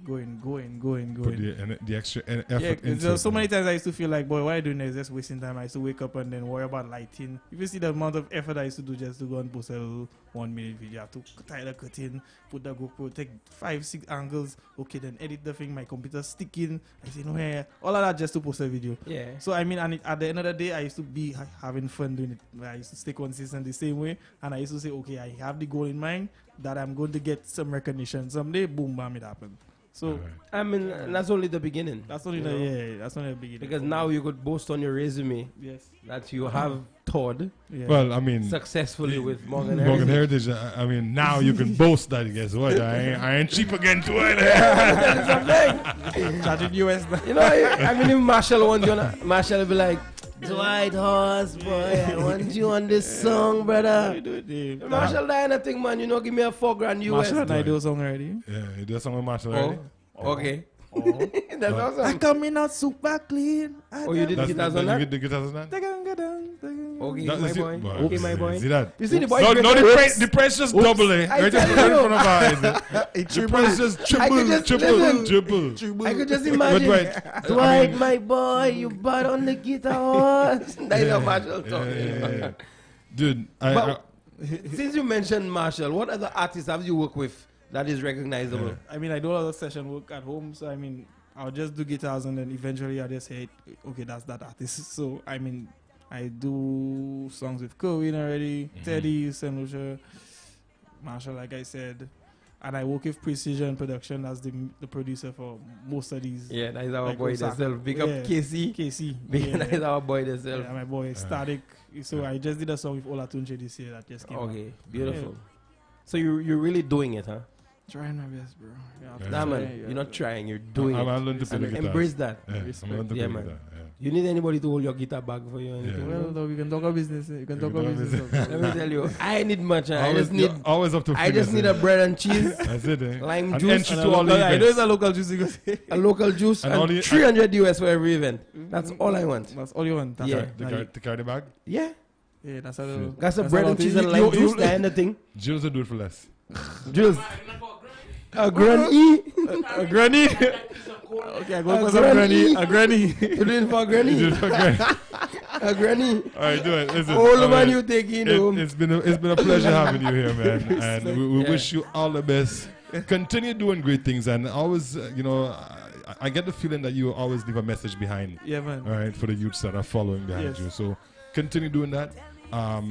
going. Put the extra effort into it. So many times I used to feel like, boy, why are you doing this? Just wasting time. I used to wake up and then worry about lighting. If you see the amount of effort I used to do just to go and post a little 1 minute video, you have to tie the curtain, put the GoPro, take 5-6 angles, okay, then edit the thing, my computer sticking. I say, no, yeah, all of that just to post a video. Yeah. So I mean, and at the end of the day, I used to be having fun doing it. I used to stay consistent the same way, and I used to say, okay, I have the goal in mind that I'm going to get some recognition someday. Boom, bam, it happened. So I mean, that's only the beginning. That's only that's only the beginning. Because now you could boast on your resume that you have toured. Yeah. Well, I mean, successfully with Morgan Heritage. I mean, now you can boast that. Guess what? I ain't cheap again to it. Charging US. You know, I mean, if Marshall wants you, Marshall will be like, Dwight Horse, boy, I want you on this song, brother. Marshall die anything, man. You know, give me a $4,000 US. Marshall and I do a song already. Yeah, you do a song with Marshall already. Okay. That's awesome. I coming out super clean. You did guitars on that? You did the guitars on that? Okay, my boy. Okay, my boy. See that? You see the boy? No, the price just double, eh? Right in front of our eyes. The price just triple. I could just imagine. Dwight, my boy, you bought on the guitar. That's how Marshall talking. Dude, since you mentioned Marshall, what other artists have you worked with that is recognizable? I mean, I do a lot of session work at home, so I mean, I'll just do guitars and then eventually I just say, okay, that's that artist. So I mean, I do songs with Kerwin already, Teddy, St. Lucia, Marshall, like I said. And I work with Precision Production as the producer for most of these. Yeah, that is our boy Osaka. themselves. Big up KC. That is our boy themselves. Yeah, my boy Static. So I just did a song with Olatunche this year that just came out. Okay, beautiful. So you're really doing it, huh? Trying my best, bro. Nah, man, you're not trying, you're doing it. I'm learning to play the guitar. Embrace that. Yeah, I'm learning to play Yeah, the man. guitar. Yeah. You need anybody to hold your guitar bag for you? Anything? Well, no, we can talk about business. You can talk about business. Let me tell you, I need much. I Always- just need. always up to I just need a bread and cheese, That's it, eh? lime And juice, entry and to all the I know events. it's a local juice. Because a local juice, And and, only- 300 US for every event. That's all I want. that's all you want. That's Yeah. it. To carry the bag? Yeah, Yeah, that's a little. got some that's bread a and lot. cheese You- and lime you- juice. you- That and the thing. Jules will do it for less. Jules, a granny. A granny. Okay, I go A for some granny. granny. A granny. You doing for a Do granny? it for granny. A granny. All right, do it. Listen, All the all man right. you taking home. It's been a pleasure having you here, man. And we Yeah. wish you all the best. Continue doing great things, and always, I get the feeling that you always leave a message behind. Yeah, man. All right, for the youths that are following behind Yes. you. So continue doing that.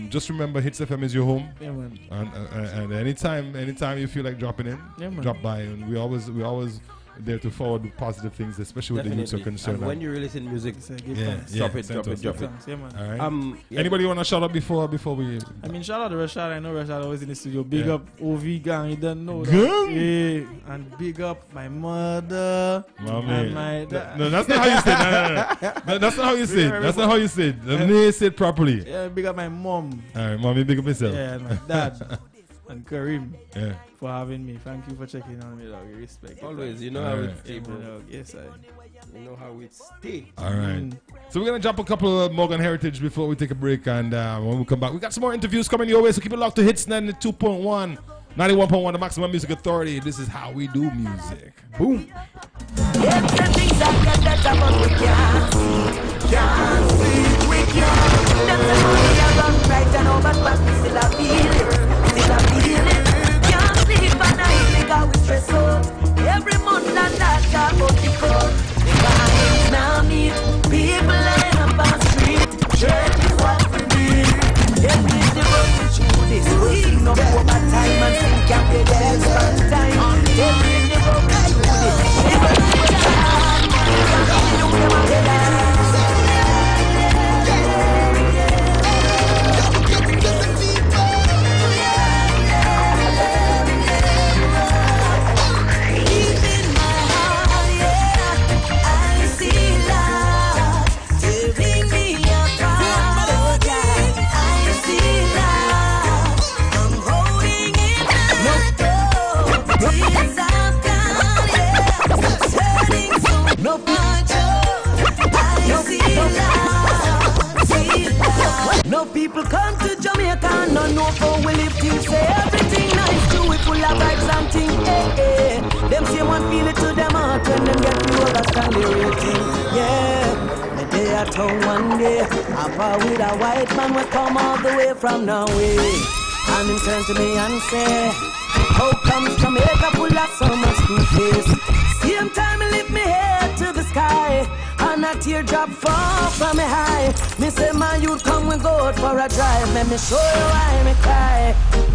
Just remember, Hitz FM is your home. Yeah, man. And anytime you feel like dropping in, Yeah, man. drop by, and we always there to forward positive things, especially when the youths are concerned. And when you releasing music, Say give yeah, thanks. drop it, send drop to it, us. drop it. Thanks. Yeah, man. All right. Yeah. Anybody want to shout out before we? I mean, shout out to Rashad. I know Rashad always in the studio. Big Yeah. up OV gang. You don't know that. Gang? Yeah. And big up my mother. Mommy. And my dad. No, that's not how you say it. No. That's not how you say it. That's not how you say it. Let me say it properly. Yeah, big up my mom. All right, mommy, big up yourself. Yeah, and my dad. And Kareem Yeah. for having me. Thank you for checking on me, dog. Respect. Always, you know how Alright. it stay, bro. Dog. Yes, I. You know how it stay. All right. So we're gonna drop a couple of Morgan Heritage before we take a break, and when we come back, we got some more interviews coming your way. So keep it locked to Hits 92.1, 91.1, the Maximum Music Authority. This is how we do music. Boom. Yes, the things that get better, but we can't see, we can't. Them say money a run right and over, but we still a feel it, Can't sleep at night because we stress out. Every month and that got out the court. The vibes now meet people line up on street. Church is what we need. Get busy running through this. We no more my time and think I'm the dance on time. Get busy running through this. No people come to Jamaica and no know how we live things. Say everything nice too, we full of vibes and things. Them say one feel it to them heart when them get me understand the real thing. Yeah, the day I told one day, I fought with a white man we come all the way from Norway. And him turn to me and say, how comes Jamaica full of so much good face? Same time he lift me head to the sky, and a teardrop fall from me high. Me say my youth come we go out for a drive. Let me show you why me cry.